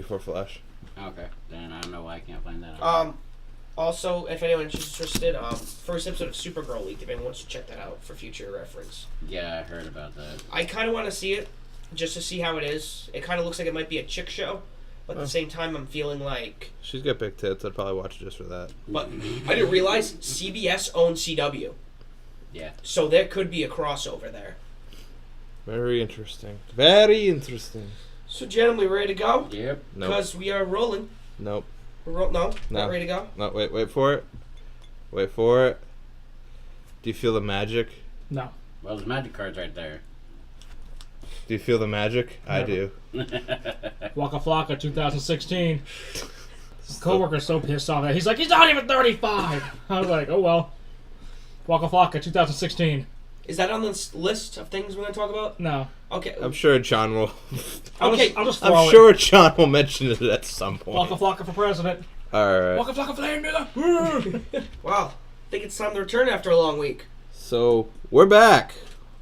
before Flash. Okay, then I don't know why I can't find that. Also, if anyone's interested, first episode of Supergirl leaked. If anyone wants to check that out for future reference. Yeah, I heard about that. I kind of want to see it, just to see how it is. It kind of looks like it might be a chick show, but at the same time, I'm feeling like... She's got big tits. I'd probably watch it just for that. But I didn't realize CBS owns CW. Yeah. So there could be a crossover there. Very interesting. Very interesting. So, gentlemen, we ready to go? Yep. Nope. Because we are rolling. Nope. No, No. not ready to go? No, wait for it. Wait for it. Do you feel the magic? No. Well, there's magic cards right there. Do you feel the magic? Never. I do. Waka Flocka 2016. His coworker's so pissed off that he's like, he's not even 35. I was like, oh well. Waka Flocka 2016. Is that on this list of things we're going to talk about? No. Okay. I'm sure John will. I'll Okay. just throw I'm it. sure John will mention it at some point. Waka Flocka for president. All right. Waka Flocka flame, nigga. Wow. I think it's time to return after a long week. So we're back.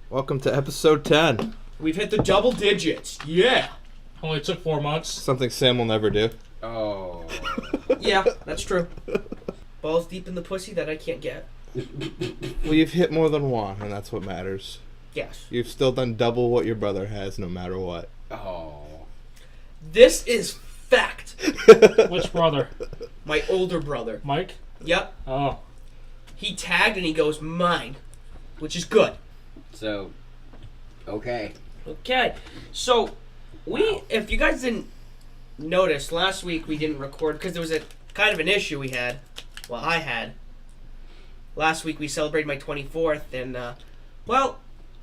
Welcome to episode 10. We've hit the double digits. Yeah. Only took 4 months. Something Sam will never do. Oh. Yeah, that's true. Balls deep in the pussy that I can't get. Well, you've hit more than one, and that's what matters. Yes. You've still done double what your brother has, no matter what. Oh. This is fact. Which brother? My older brother. Mike? Yep. Oh. He tagged and he goes, mine. Which is good. So, okay. Okay. So, if you guys didn't notice, last week we didn't record because there was a kind of an issue we had. Well, I had. Last week we celebrated my 24th and,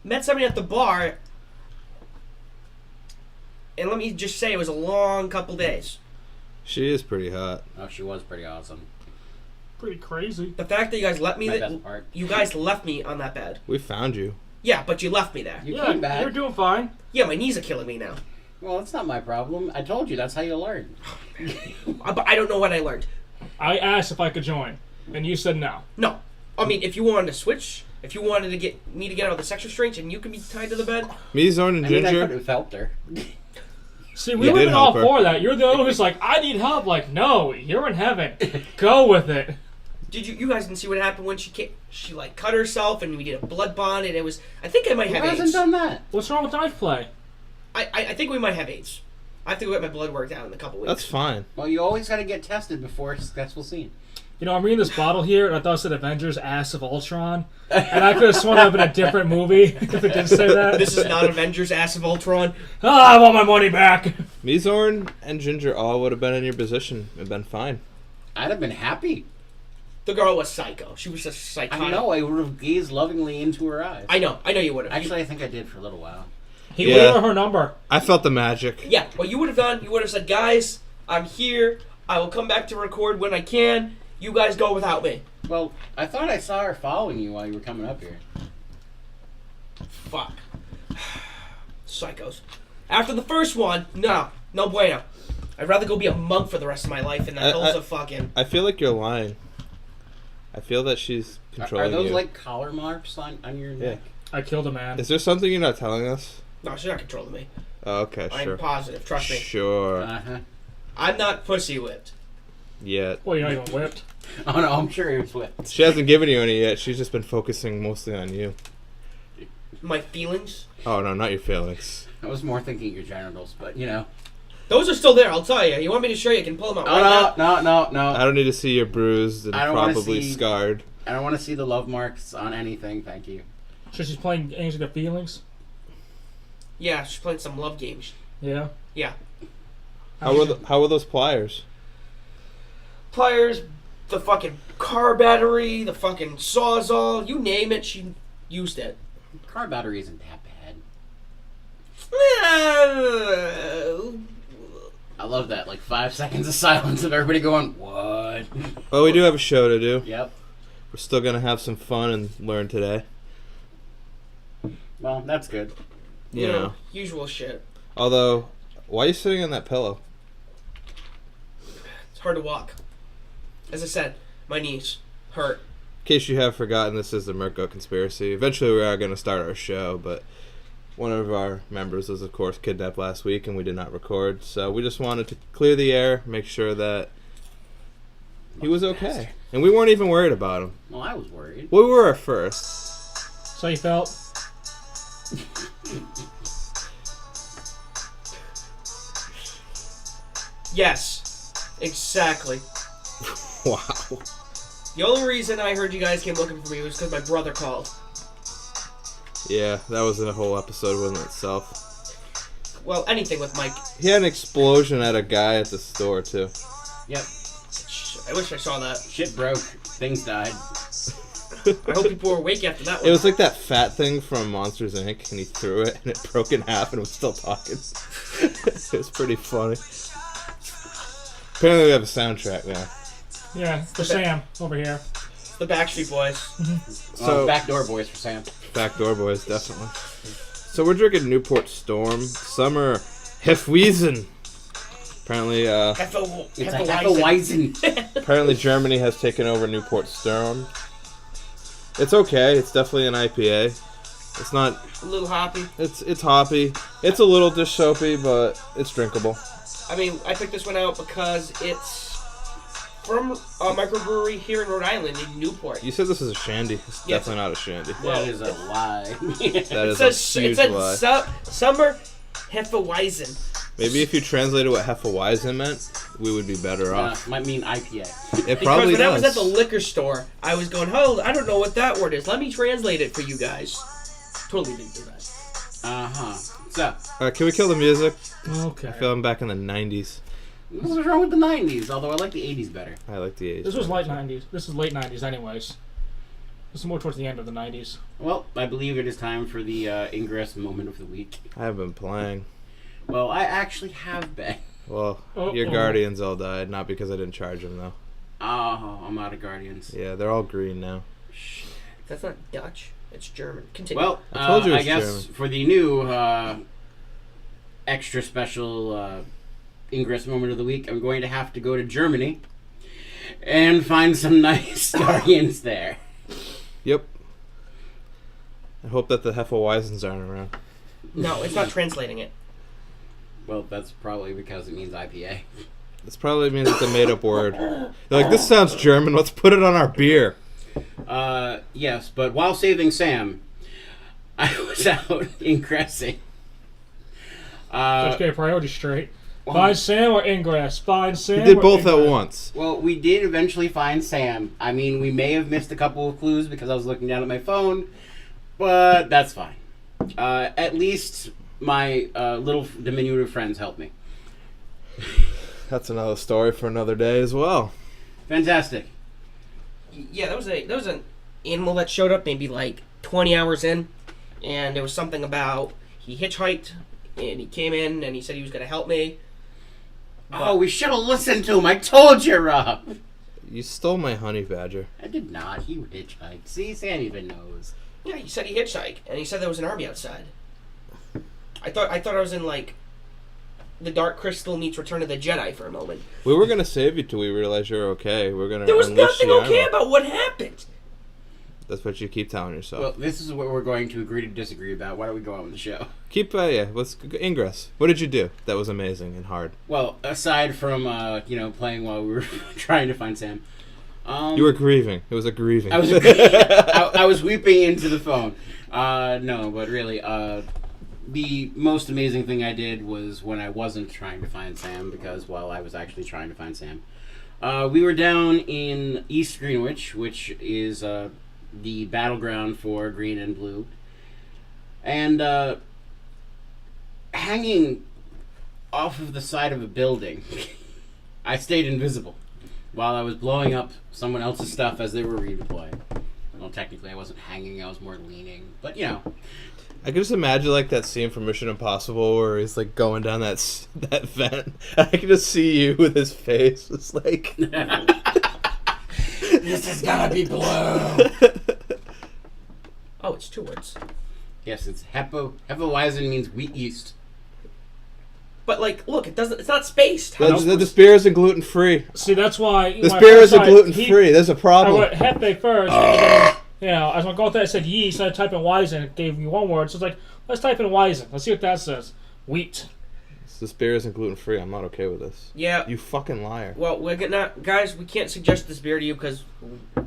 met somebody at the bar. And let me just say, it was a long couple days. She is pretty hot. Oh, she was pretty awesome. Pretty crazy. The fact that you guys left me, My best part. you guys left me on that bed. We found you. Yeah, but you left me there. You Yeah, came back. you're doing fine. Yeah, my knees are killing me now. Well, that's not my problem. I told you that's how you learn. But I don't know what I learned. I asked if I could join, and you said no. No. I mean, if you wanted to switch, if you wanted to get me to get out of the sex restraints and you can be tied to the bed. Me, Zorn, and I mean, I Ginger. could have helped her. See, we You would did have been all help her. for that. You're the one who's like, I need help. Like, no, you're in heaven. Go with it. Did you guys didn't see what happened when she came, she like cut herself and we did a blood bond and it was, I think I might Who have hasn't AIDS. done that? What's wrong with knife play? I think we might have AIDS. I have to go get my blood worked out in a couple weeks. That's fine. Well, you always got to get tested before a successful scene. You know, I'm reading this bottle here, and I thought it said Avengers Ass of Ultron. And I could have sworn that would have been a different movie if it didn't say that. This is not Avengers Ass of Ultron. I want my money back. Me, Zorn, and Ginger all would have been in your position and been fine. I'd have been happy. The girl was psycho. She was just psychotic. I know. I would have gazed lovingly into her eyes. I know you would have. Actually, I think I did for a little while. He Yeah. gave her her number. I felt the magic. Yeah, what you would have done, you would have said, guys, I'm here. I will come back to record when I can. You guys go without me. Well, I thought I saw her following you while you were coming up here. Fuck. Psychos. After the first one, no bueno. I'd rather go be a monk for the rest of my life in the hills of fucking... I feel like you're lying. I feel that she's Are controlling those you. like collar marks on your neck? I killed a man. Is there something you're not telling us? No, she's not controlling me. Oh, okay, sure. I'm positive, trust me. Sure. Uh-huh. I'm not pussy whipped. Yet. Well, you're not even whipped. Oh no, I'm sure he was whipped. She hasn't given you any yet. She's just been focusing mostly on you. My feelings? Oh, no, not your feelings. I was more thinking your genitals, but you know. Those are still there, I'll tell you. You want me to show you? I can pull them out Oh right now. no. I don't need to see you bruised and I don't wanna probably see- scarred. I don't want to see the love marks on anything, thank you. So she's playing games with her feelings? Yeah, she's playing some love games. Yeah. Yeah. How were those pliers? Pliers, the fucking car battery, the fucking sawzall, you name it, she used it. Car battery isn't that bad. I love that, like 5 seconds of silence of everybody going, what? Well, we do have a show to do. Yep. We're still going to have some fun and learn today. Well, that's good. You know. Usual shit. Although, why are you sitting on that pillow? It's hard to walk. As I said, my knees hurt. In case you have forgotten, this is the MercGoat Conspiracy. Eventually, we are going to start our show, but one of our members was, of course, kidnapped last week, and we did not record. So we just wanted to clear the air, make sure that he was okay. And we weren't even worried about him. Well, I was worried. We were at first. So you felt? Yes, exactly. Wow. The only reason I heard you guys came looking for me was because my brother called. Yeah, that was a whole episode within itself. Well, anything with Mike. He had an explosion at a guy at the store, too. Yep. I wish I saw that. Shit broke. Things died. I hope people were awake after that one. It was like that fat thing from Monsters, Inc., and he threw it, and it broke in half, and it was still talking. It was pretty funny. Apparently we have a soundtrack now. Yeah, for Sam over here. The Backstreet Boys. So Backdoor Boys for Sam. Backdoor Boys, definitely. So we're drinking Newport Storm Summer Hefeweizen. Apparently, It's a Hefeweizen. apparently Germany has taken over Newport Storm. It's okay. It's definitely an IPA. It's not. A little hoppy. It's hoppy. It's a little dish soapy, but it's drinkable. I mean, I picked this one out because it's from a microbrewery here in Rhode Island in Newport. You said this is a shandy. It's Yes. definitely not a shandy. That is a lie. That is It a huge lie. says Summer Hefeweizen. Maybe if you translated what Hefeweizen meant, we would be better off. Might mean IPA. It Because probably when I was at does. the liquor store, I was going, "Hold, I don't know what that word is. Let me translate it for you guys." Totally didn't do that. Uh-huh. So, Can we kill the music? Okay. I feel I'm back in the 90s. what's wrong with the 90s? Although I like the 80s better. I like the age. This was late 90s. This is late 90s anyways. This is more towards the end of the 90s. Well, I believe it is time for the Ingress moment of the week. I have been playing. Well, I actually have been. Well, your Guardians all died, not because I didn't charge them, though. Oh, I'm out of Guardians. Yeah, they're all green now. That's not Dutch. It's German. Continue. Well, I told you I it's guess German. for the new extra special Ingress moment of the week, I'm going to have to go to Germany and find some nice Guardians there. Yep. I hope that the Hefeweizens aren't around. no, it's not translating it. Well, that's probably because it means IPA. This probably means it's a made-up word. They're like, this sounds German, let's put it on our beer. Yes, but while saving Sam, I was out ingressing. Let's get your priorities straight. Find Sam or Ingress? Find Sam We did or both at Ingress? once. Well, we did eventually find Sam. I mean, we may have missed a couple of clues because I was looking down at my phone, but that's fine. At least my little diminutive friends helped me. That's another story for another day as well. Fantastic. Yeah, that was an animal that showed up maybe like 20 hours in, and there was something about he hitchhiked and he came in and he said he was going to help me. Oh, we should have listened to him. I told you, Rob. You stole my honey badger. I did not. He hitchhiked. See, Sam even knows. Yeah, he said he hitchhiked, and he said there was an army outside. I thought I was in like the Dark Crystal meets Return of the Jedi for a moment. We were gonna save you till we realized you're okay. We're gonna. There was unleash nothing the okay armor. about what happened. That's what you keep telling yourself. Well, this is what we're going to agree to disagree about. Why don't we go on with the show? Keep yeah. Let's Ingress. What did you do? That was amazing and hard. Well, aside from playing while we were trying to find Sam, You were grieving. It was a grieving. I was I was weeping into the phone. No, but really, the most amazing thing I did was when I wasn't trying to find Sam, because while I was actually trying to find Sam, we were down in East Greenwich, which is the battleground for green and blue, and hanging off of the side of a building, I stayed invisible while I was blowing up someone else's stuff as they were redeploying. Well, technically, I wasn't hanging; I was more leaning. But you know, I could just imagine like that scene from Mission Impossible where he's like going down that vent. I could just see you with his face. It's like this is gonna be blue. Oh, it's 2 words. Yes, it's Hefeweizen means wheat yeast. But like, look, it doesn't. It's not spaced. this beer isn't gluten free. See, that's why... This when I beer first isn't saw it, gluten free. There's a I problem. went Hefe first, and then You know, as I go with that, I said yeast, and I type in Weizen, it gave me one word. So it's like, let's type in Weizen. Let's see what that says. Wheat. This beer isn't gluten free. I'm not okay with this. Yeah. You fucking liar. Well, we're gonna, guys. We can't suggest this beer to you because,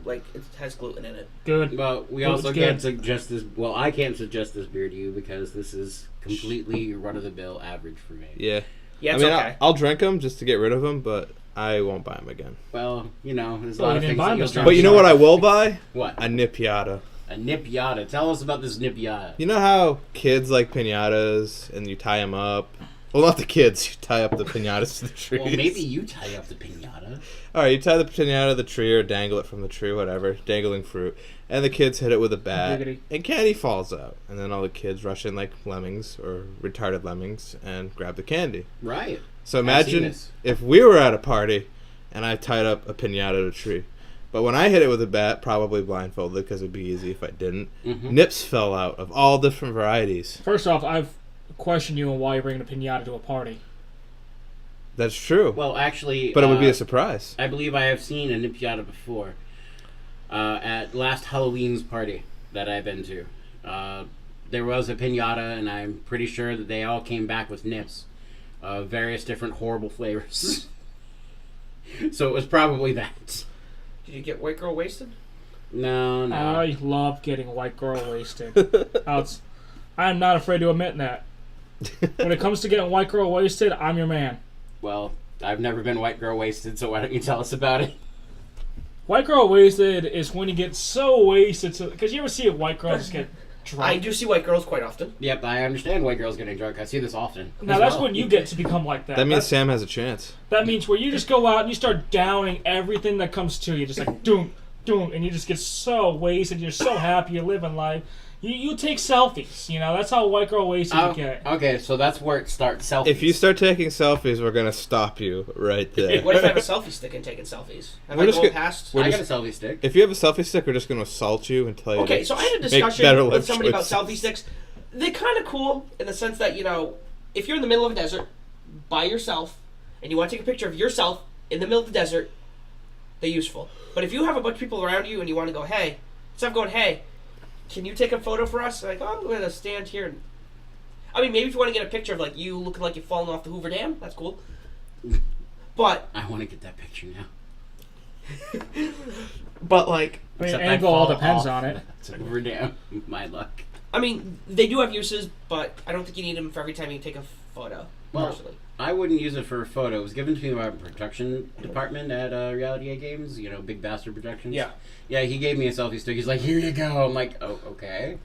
like, it has gluten in it. Good. Well, we Well, also it's can't good. suggest this. Well, I can't suggest this beer to you because this is completely run-of-the-mill average for me. Yeah. Yeah, I it's mean, okay. I'll drink them just to get rid of them, but I won't buy them again. Well, you know, there's a Well, lot you of didn't things buy that them you'll this drink. time. But you know what I will buy? What? A Nipiata. A Nipiata. Tell us about this Nipiata. You know how kids like piñatas and you tie them up? Well, not the kids. You tie up the piñatas to the trees. Well, maybe you tie up the piñata. All right, you tie the piñata to the tree or dangle it from the tree, whatever, dangling fruit, and the kids hit it with a bat, Giggity. and candy falls out, and then all the kids rush in like lemmings or retarded lemmings and grab the candy. Right. So seen imagine this. if we were at a party and I tied up a piñata to a tree, but when I hit it with a bat, probably blindfolded because it'd be easy if I didn't. Mhm. Nips fell out of all different varieties. First off, I've questioned you on why you're bringing a pinata to a party. That's true, Well, actually, but it would be a surprise. I believe I have seen a Nipiata before. At last Halloween's party that I've been to. There was a piñata, and I'm pretty sure that they all came back with nips of various different horrible flavors. So it was probably that. Did you get white girl wasted? No. I love getting white girl wasted. I'm not afraid to admit that. When it comes to getting white girl wasted, I'm your man. Well, I've never been white girl wasted, so why don't you tell us about it? White girl wasted is when you get so wasted. Because you ever see a white girl just get drunk? I do see white girls quite often. Yep, I understand white girls getting drunk. I see this often. Now as that's well. when you get to become like that. That means That's- Sam has a chance. that means where you just go out and you start downing everything that comes to you, just like doom, doom, and you just get so wasted. You're so happy you're living life. You take selfies. You know that's how white girl wasted you get. Okay, so that's where it starts. Selfies. If you start taking selfies, we're gonna stop you right there. What if I have a selfie stick and taking selfies? Am We're I just going get- past? we're I just- got a selfie stick. If you have a selfie stick, we're just gonna assault you and tell you. Okay, to so I had a make discussion better with life somebody about choices. selfie sticks. They're kind of cool in the sense that, you know, if you're in the middle of a desert by yourself and you want to take a picture of yourself in the middle of the desert, they're useful. But if you have a bunch of people around you and you want to go, hey, instead of going, hey, can you take a photo for us? Like, oh, I'm going to stand here. And... I mean, maybe if you want to get a picture of, like, you looking like you're falling off the Hoover Dam, that's cool. But, I want to get that picture now. like, I mean, Except angle I all fall depends off. on it. It's over down. My luck. I mean, they do have uses, but I don't think you need them for every time you take a photo, Well, personally. I wouldn't use it for a photo. It was given to me by a production department at Reality A Games. You know, Big Bastard Productions. Yeah. Yeah, he gave me a selfie stick. He's like, here you go. I'm like, oh, okay.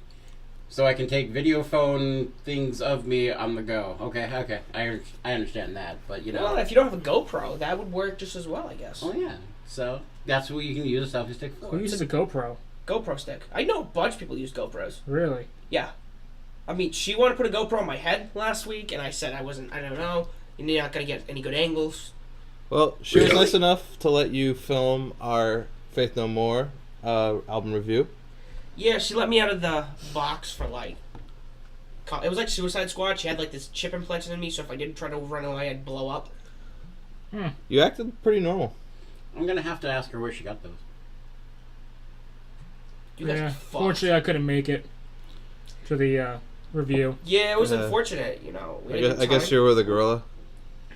So I can take video phone things of me on the go. Okay. I understand that, but you know. Well, if you don't have a GoPro, that would work just as well, I guess. Oh yeah. So that's what you can use a selfie stick for. Who uses a GoPro? GoPro stick. I know a bunch of people use GoPros. Really? Yeah. I mean, she wanted to put a GoPro on my head last week, and I said I don't know. You're not going to get any good angles. Well, she was Really? nice enough to let you film our Faith No More album review. Yeah, she let me out of the box for, like... It was like Suicide Squad. She had, like, this chip implanted in me, so if I didn't try to run away, I'd blow up. You acted pretty normal. I'm gonna have to ask her where she got those. You guys Yeah. are fucked. Fortunately, I couldn't make it to the review. Yeah, it was Yeah. unfortunate, you know. We I didn't guess, I guess time. you're with a gorilla.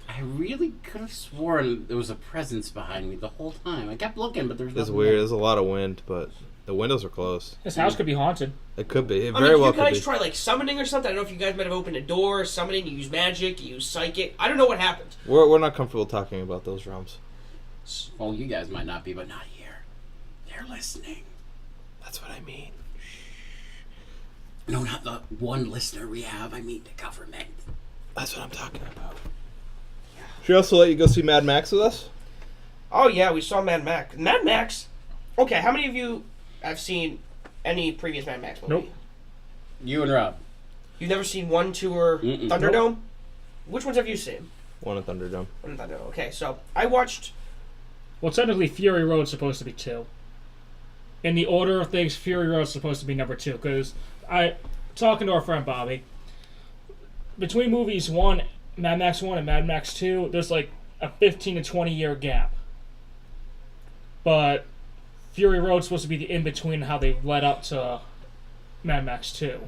I really could have sworn there was a presence behind me the whole time. I kept looking, but there was It's nothing weird. there. There's a lot of wind, but the windows are closed. This house could be haunted. It could be. It I very mean, well you guys could be. try, like, summoning or something? I don't know if you guys might have opened a door, summoning, you use magic, you use psychic. I don't know what happened. We're not comfortable talking about those realms. Well, you guys might not be, but not here. They're listening. That's what I mean. No, not the one listener we have. I mean the government. That's what I'm talking about. She also let you go see Mad Max with us? Oh, yeah, we saw Mad Max. Mad Max? Okay, how many of you have seen any previous Mad Max movie? Nope. You and Rob. You've never seen 1, 2, or Mm-mm. Thunderdome? Which ones have you seen? One at Thunderdome. 1 and Thunderdome. Okay, so I watched... Well, technically, Fury Road's supposed to be 2. In the order of things, Fury Road's supposed to be number 2. Because talking to our friend Bobby, between movies 1, Mad Max 1 and Mad Max 2, there's like a 15 to 20 year gap. But Fury Road's supposed to be the in-between how they led up to Mad Max 2.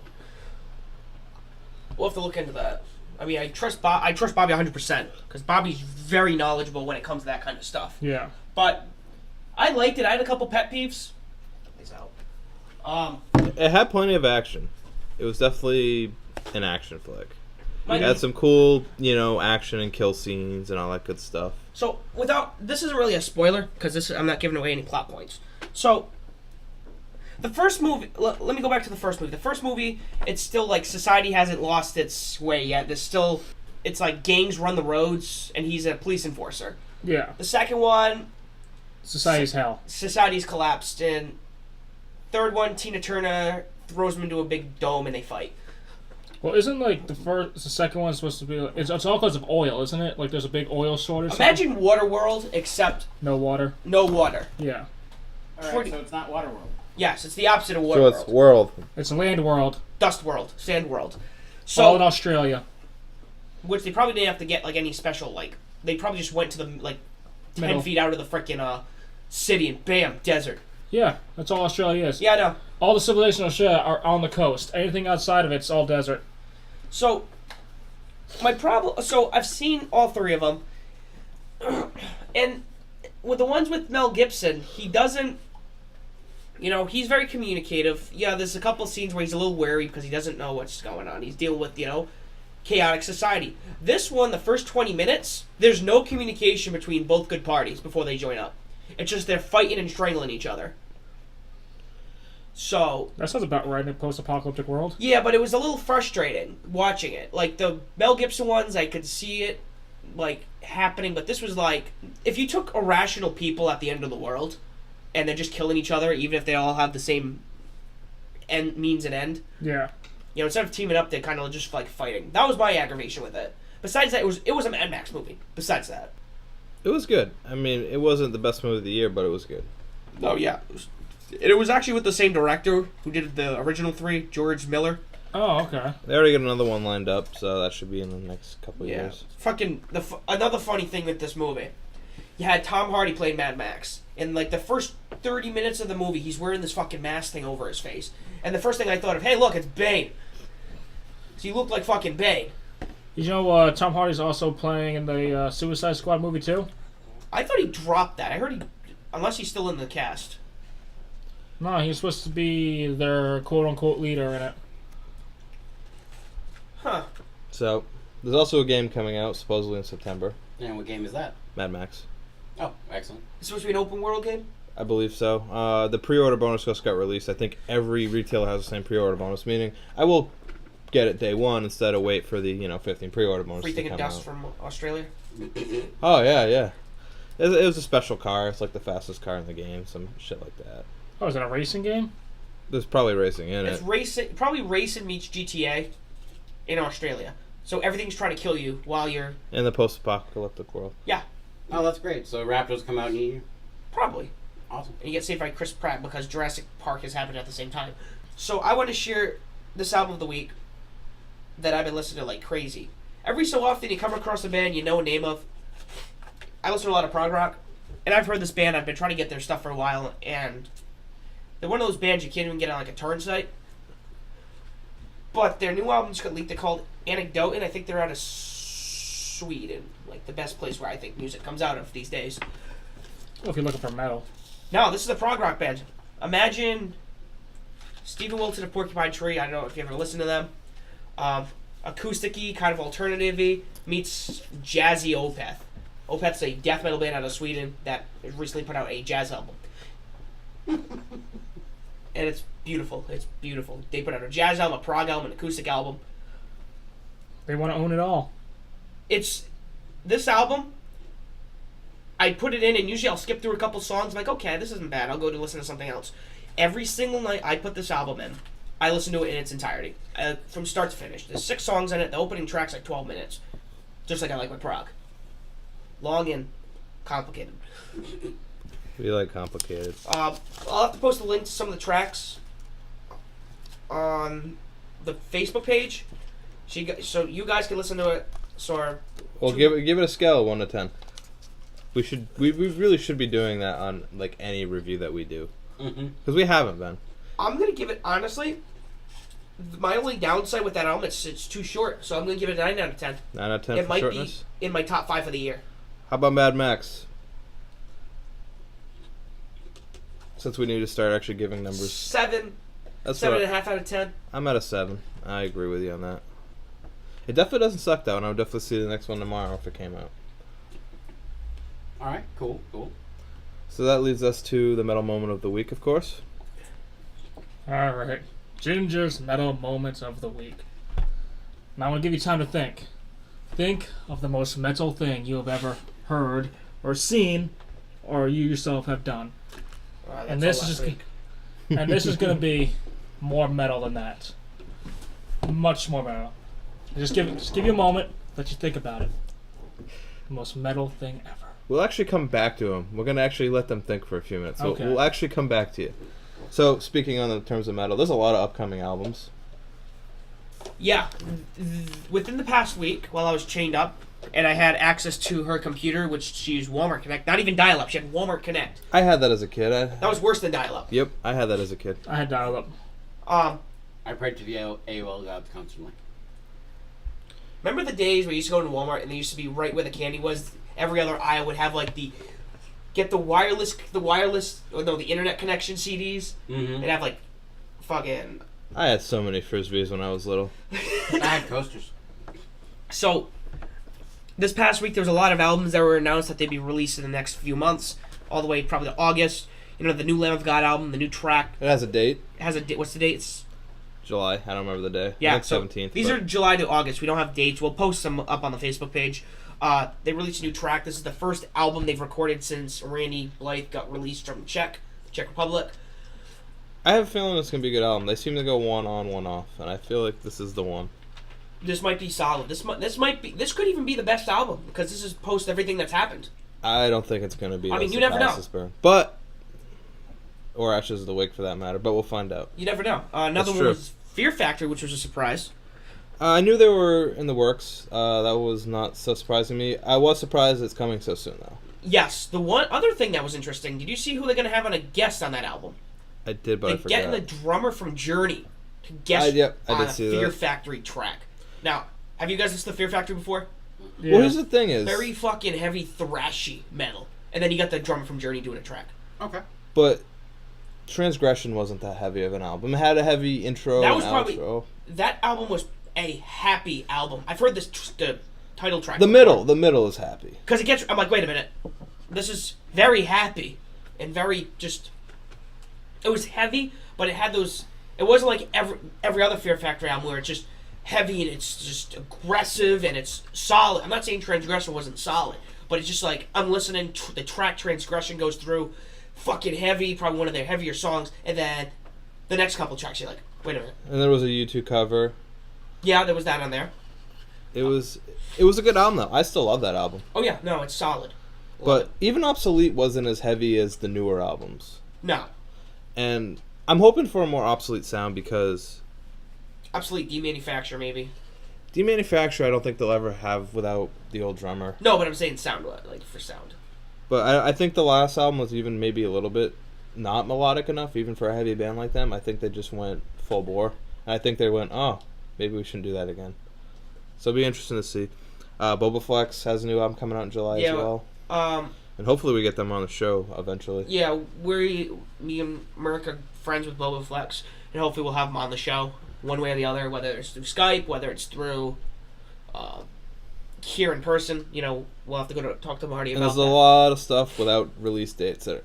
We'll have to look into that. I mean, I trust Bobby 100% because Bobby's very knowledgeable when it comes to that kind of stuff. Yeah. But I liked it. I had a couple pet peeves. He's out. It had plenty of action. It was definitely an action flick. My- It had some cool, action and kill scenes and all that good stuff. So this isn't really a spoiler because I'm not giving away any plot points. So the first movie, let me go back to the first movie. The first movie, it's still like society hasn't lost its way yet. It's like gangs run the roads and he's a police enforcer. Yeah. The second one, Society's hell. society's collapsed, and third one, Tina Turner throws him into a big dome and they fight. Well, isn't like the second one supposed to be? It's all because of oil, isn't it? Like there's a big oil shortage. Imagine Waterworld except no water. no water. Yeah. Alright, so it's not Waterworld. Yes, it's the opposite of So Waterworld. it's world. It's a land world. Dust World, Sand World. All in So, Australia. which they probably didn't have to get like any special like. They probably just went to the 10 Middle. feet out of the frickin' city and bam, desert. Yeah, that's all Australia is. Yeah, I know. All the civilizations in Australia are on the coast. Anything outside of it's all desert. So, my problem. So I've seen all three of them, and with the ones with Mel Gibson, he doesn't. He's very communicative. Yeah, there's a couple scenes where he's a little wary because he doesn't know what's going on. He's dealing with chaotic society. This one, the first 20 minutes, there's no communication between both good parties before they join up. It's just they're fighting and strangling each other. So That sounds about right in a post-apocalyptic world. yeah, but it was a little frustrating watching it. Like the Mel Gibson ones, I could see it like happening, but this was like if you took irrational people at the end of the world and they're just killing each other, even if they all have the same means and end. Yeah. Instead of teaming up, they kind of just like fighting. That was my aggravation with it. Besides that, it was a Mad Max movie. Besides that, It was good. I mean, it wasn't the best movie of the year, but it was good. oh yeah, it was actually with the same director who did the original three, George Miller. Oh, okay. They already got another one lined up, so that should be in the next couple of years. Fucking another funny thing with this movie, you had Tom Hardy playing Mad Max, and like the first 30 minutes of the movie, he's wearing this fucking mask thing over his face, and the first thing I thought of, hey, look, it's Bane. So he looked like fucking Bane. You know, Tom Hardy's also playing in the Suicide Squad movie too. I thought he dropped that. I heard unless he's still in the cast. No, he's supposed to be their quote-unquote leader in it. Huh. So, there's also a game coming out, supposedly in September. And what game is that? Mad Max. Oh, excellent. It's supposed to be an open world game? I believe so. The pre-order bonus just got released. I think every retailer has the same pre-order bonus, meaning I will get it day one instead of wait for the 15 pre-order bonus Free to thing come of dust out. from Australia? Oh, yeah. It was a special car. It's like the fastest car in the game, some shit like that. Oh, is that a racing game? There's probably racing in It's it. racing, probably racing meets GTA in Australia. So everything's trying to kill you while you're... In the post-apocalyptic world. Yeah, Oh, that's great. So Raptors come out and eat you? probably. Awesome. And you get saved by Chris Pratt because Jurassic Park is happening at the same time. So I want to share this album of the week that I've been listening to like crazy. Every so often you come across a band you know a name of. I listen to a lot of prog rock, and I've heard this band. I've been trying to get their stuff for a while, and they're one of those bands you can't even get on like a torrent site. But their new album just got leaked. They're called Anecdote, and I think they're out of Sweden, like the best place where I think music comes out of these days. Well, if you're looking for metal. No, this is a prog rock band. Imagine Stephen Wilson of Porcupine Tree. I don't know if you ever listened to them. Acoustic-y, kind of alternative-y, meets jazzy Opeth. Opeth's a death metal band out of Sweden that recently put out a jazz album. And it's beautiful. It's beautiful. They put out a jazz album, a prog album, an acoustic album. They want to own it all. It's... This album... I put it in, and usually I'll skip through a couple songs. I'm like, okay, this isn't bad. I'll go to listen to something else. Every single night I put this album in, I listen to it in its entirety, from start to finish. There's 6 songs in it. The opening track's like 12 minutes, just like I like my prog. Long and complicated. We like complicated. I'll have to post a link to some of the tracks on the Facebook page, so you guys can listen to it. So Well, give it a scale of 1 to 10. We really should be doing that on like any review that we do because we haven't been. I'm gonna give it honestly. My only downside with that album is it's too short, so I'm gonna give it a 9 out of 10. 9 out of 10 It for might shortness. be in my top 5 of the year. How about Mad Max? Since we need to start actually giving numbers. 7, That's 7.5 out of 10. I'm at a 7. I agree with you on that. It definitely doesn't suck though, and I would definitely see the next one tomorrow if it came out. All right, cool. So that leads us to the metal moment of the week, of course. All right. Ginger's metal moments of the week. Now I'm going to give you time to think. Think of the most metal thing you have ever heard or seen or you yourself have done. And this is going to be more metal than that. Much more metal. Just give you a moment. Let you think about it. The most metal thing ever. We'll actually come back to them. We're going to actually let them think for a few minutes. So Okay. we'll actually come back to you. So, speaking on the terms of metal, there's a lot of upcoming albums. Yeah. Within the past week, while I was chained up, and I had access to her computer, which she used Walmart Connect. Not even dial-up. She had Walmart Connect. I had that as a kid. That was worse than dial-up. Yep, I had that as a kid. I had dial-up. I prayed to the AOL gods constantly. Remember the days where you used to go to Walmart and they used to be right where the candy was? Every other aisle would have like the internet connection CDs. Mm-hmm. They'd have like fucking. I had so many Frisbees when I was little. I had coasters. So, this past week there was a lot of albums that were announced that they'd be released in the next few months, all the way probably to August. You know, the new Lamb of God album, the new track. It has a date. What's the date? It's July. I don't remember the day. Yeah, I think 17th. These are July to August. We don't have dates. We'll post them up on the Facebook page. They released a new track. This is the first album they've recorded since Randy Blythe got released from Czech Republic. I have a feeling it's going to be a good album. They seem to go one on, one off, and I feel like this is the one. This might be solid. This could even be the best album because this is post everything that's happened. I don't think it's going to be. I mean, you never know. Burn. But, or Ashes of the Wake for that matter, but we'll find out. You never know. Another one was Fear Factory, which was a surprise. I knew they were in the works. That was not so surprising me. I was surprised it's coming so soon, though. Yes. The one other thing that was interesting, did you see who they're going to have on a guest on that album? I did, but I forgot. They're getting the drummer from Journey to guest I on did a see Fear that. Factory track. Now, have you guys listened to Fear Factory before? Yeah. Well, here's the thing is... Very fucking heavy, thrashy metal. And then you got the drummer from Journey doing a track. Okay. But Transgression wasn't that heavy of an album. It had a heavy intro That was and probably... outro. That album was a happy album. I've heard the title track. The middle is happy. Because it gets... I'm like, wait a minute. This is very happy. And very just... It was heavy, but it had those... It wasn't like every other Fear Factory album where it's just heavy and it's just aggressive and it's solid. I'm not saying Transgression wasn't solid, but it's just like, I'm listening, the track Transgression goes through, fucking heavy, probably one of their heavier songs, and then the next couple tracks you're like, wait a minute. And there was a U2 cover. Yeah, there was that on there. It was a good album, though. I still love that album. Oh yeah, no, it's solid. But even Obsolete wasn't as heavy as the newer albums. No. And I'm hoping for a more Obsolete sound because... Obsolete Demanufacture, maybe. Demanufacture, I don't think they'll ever have without the old drummer. No, but I'm saying sound, like for sound. But I think the last album was even maybe a little bit not melodic enough, even for a heavy band like them. I think they just went full bore. And I think they went, oh, maybe we shouldn't do that again. So it'll be interesting to see. Boba Flex has a new album coming out in July as well. And hopefully we get them on the show eventually. Yeah, me and Merc are friends with Boba Flex, and hopefully we'll have them on the show, one way or the other, whether it's through Skype, whether it's through here in person. You know, we'll have to go to talk to Marty and about that. there's a lot of stuff without release dates that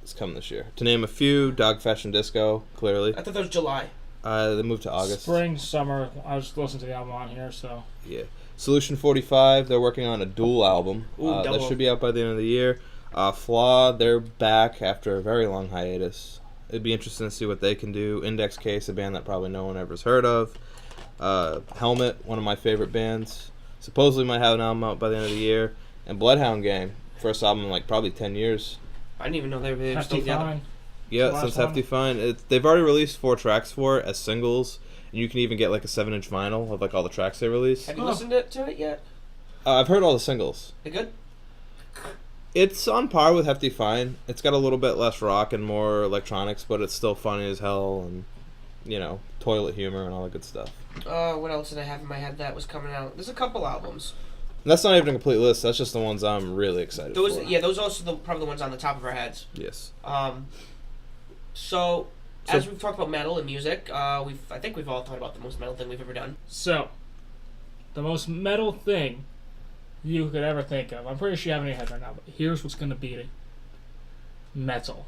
is coming this year. To name a few, Dog Fashion Disco, clearly. I thought that was July. They moved to August. Spring, summer. I was listening to the album on here, so. Yeah. Solution 45, they're working on a dual album. Ooh, that double. should be out by the end of the year. Flaw, they're back after a very long hiatus. It'd be interesting to see what they can do. Index Case, a band that probably no one ever's heard of. Helmet, one of my favorite bands. Supposedly might have an album out by the end of the year. And Bloodhound Gang, first album in like probably 10 years. I didn't even know they were Hefty still together. Fine. Yeah, Last since one. Hefty Fine. They've already released 4 tracks for it as singles. And you can even get like a 7-inch vinyl of like all the tracks they released. Have you Oh. listened to it yet? I've heard all the singles. They good? It's on par with Hefty Fine. It's got a little bit less rock and more electronics, but it's still funny as hell and, toilet humor and all that good stuff. What else did I have in my head that was coming out? There's a couple albums. And that's not even a complete list. That's just the ones I'm really excited for. Those are also probably the ones on the top of our heads. Yes. So as we've talked about metal and music, I think we've all thought about the most metal thing we've ever done. So, the most metal thing you could ever think of. I'm pretty sure you have it in your head right now, but here's what's going to beat it. Metal.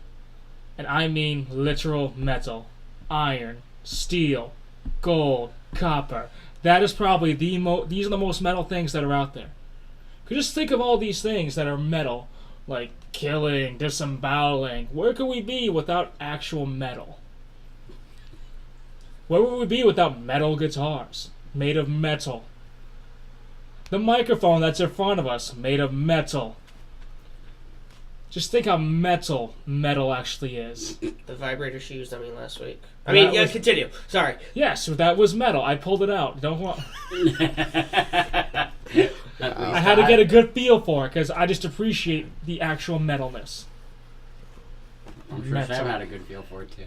And I mean literal metal. Iron, steel, gold, copper. That is probably these are the most metal things that are out there. Could just think of all these things that are metal, like killing, disemboweling. Where could we be without actual metal? Where would we be without metal guitars, made of metal? The microphone that's in front of us, made of metal. Just think how metal actually is. The vibrator she used on me last week. Continue. Sorry. Yes, that was metal. I pulled it out. Don't want. I had to get a good feel for it because I just appreciate the actual metalness. I'm sure Sam had a good feel for it too.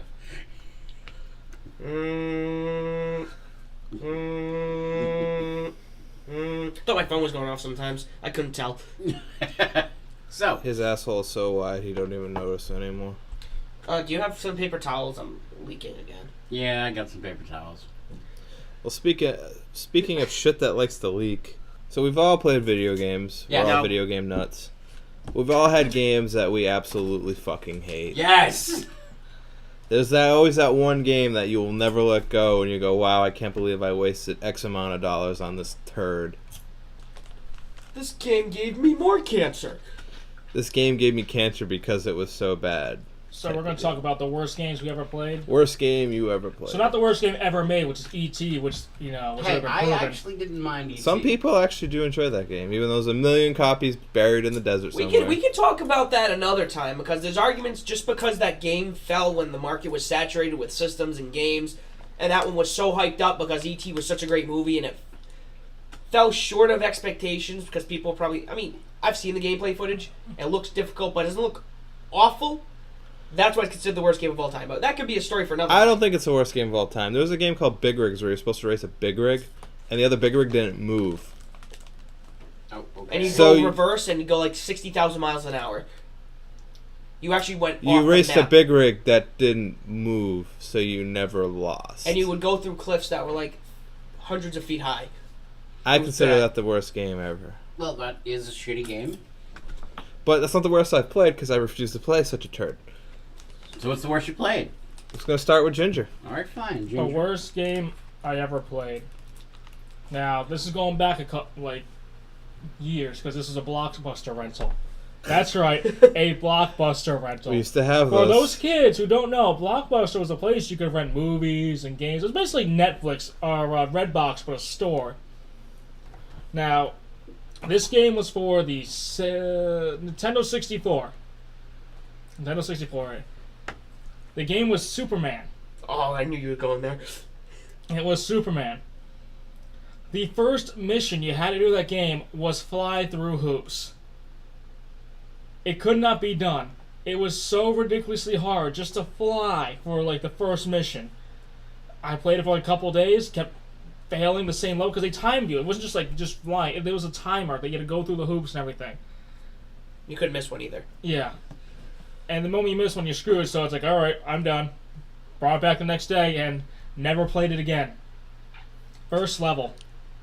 Thought my phone was going off sometimes. I couldn't tell. So his asshole is so wide he don't even notice anymore. Do you have some paper towels? I'm leaking again. Yeah, I got some paper towels. Well, speaking of shit that likes to leak, so we've all played video games. Yeah, We're all video game nuts. We've all had games that we absolutely fucking hate. Yes! There's always that one game that you will never let go, and you go, wow, I can't believe I wasted X amount of dollars on this turd. This game gave me more cancer. This game gave me cancer because it was so bad. So we're going to talk about the worst games we ever played. Worst game you ever played. So not the worst game ever made, which is E.T., which, was Hey, ever I proven. actually didn't mind E.T. Some people actually do enjoy that game, even though there's a million copies buried in the desert somewhere. We can talk about that another time because there's arguments just because that game fell when the market was saturated with systems and games, and that one was so hyped up because E.T. was such a great movie and it fell short of expectations because people probably... I've seen the gameplay footage. It looks difficult, but it doesn't look awful. That's why it's considered the worst game of all time. But that could be a story for another I don't think it's the worst game of all time. There was a game called Big Rigs where you're supposed to race a big rig, and the other big rig didn't move. Oh, okay. And you So go reverse and you go like 60,000 miles an hour. You actually went off You raced the a map. big rig that didn't move, so you never lost. And you would go through cliffs that were like hundreds of feet high. I It was consider bad. that the worst game ever. Well, that is a shitty game. But that's not the worst I've played because I refuse to play such a turd. So what's the worst you played? It's going to start with Ginger. Alright, fine. The Ginger. worst game I ever played. Now, this is going back years, because this is a Blockbuster rental. That's right, a Blockbuster rental. We used to have For those. those kids who don't know, Blockbuster was a place you could rent movies and games. It was basically Netflix or Redbox, but a store. Now, this game was for the Nintendo 64. Nintendo 64, right? The game was Superman. Oh, I knew you were going there. It was Superman. The first mission you had to do in that game was fly through hoops. It could not be done. It was so ridiculously hard just to fly for like the first mission. I played it for like a couple days, kept failing the same level because they timed you. It wasn't just like just flying. There was a timer that you had to go through the hoops and everything. You couldn't miss one either. Yeah. And the moment you miss one, you're screwed. So it's like, all right, I'm done. Brought it back the next day and never played it again. First level.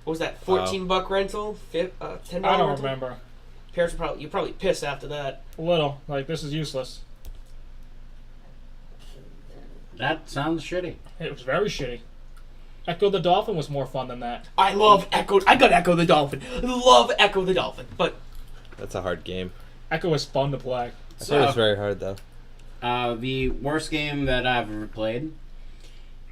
What was that? $14 rental? $10 I don't rental? remember. Parents were probably pissed after that. A little. Like, this is useless. That sounds shitty. It was very shitty. Echo the Dolphin was more fun than that. I love Echo. I got Echo the Dolphin. Love Echo the Dolphin. But That's a hard game. Echo was fun to play. I thought it was very hard, though. The worst game that I've ever played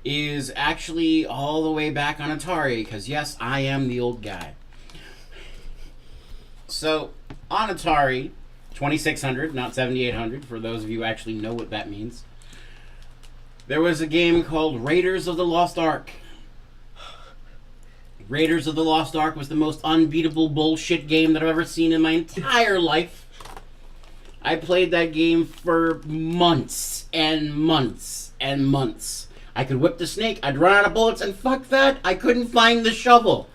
is actually all the way back on Atari, because yes, I am the old guy. So, on Atari 2600, not 7800, for those of you who actually know what that means, there was a game called Raiders of the Lost Ark. Raiders of the Lost Ark was the most unbeatable bullshit game that I've ever seen in my entire life. I played that game for months and months and months. I could whip the snake, I'd run out of bullets, and fuck that, I couldn't find the shovel.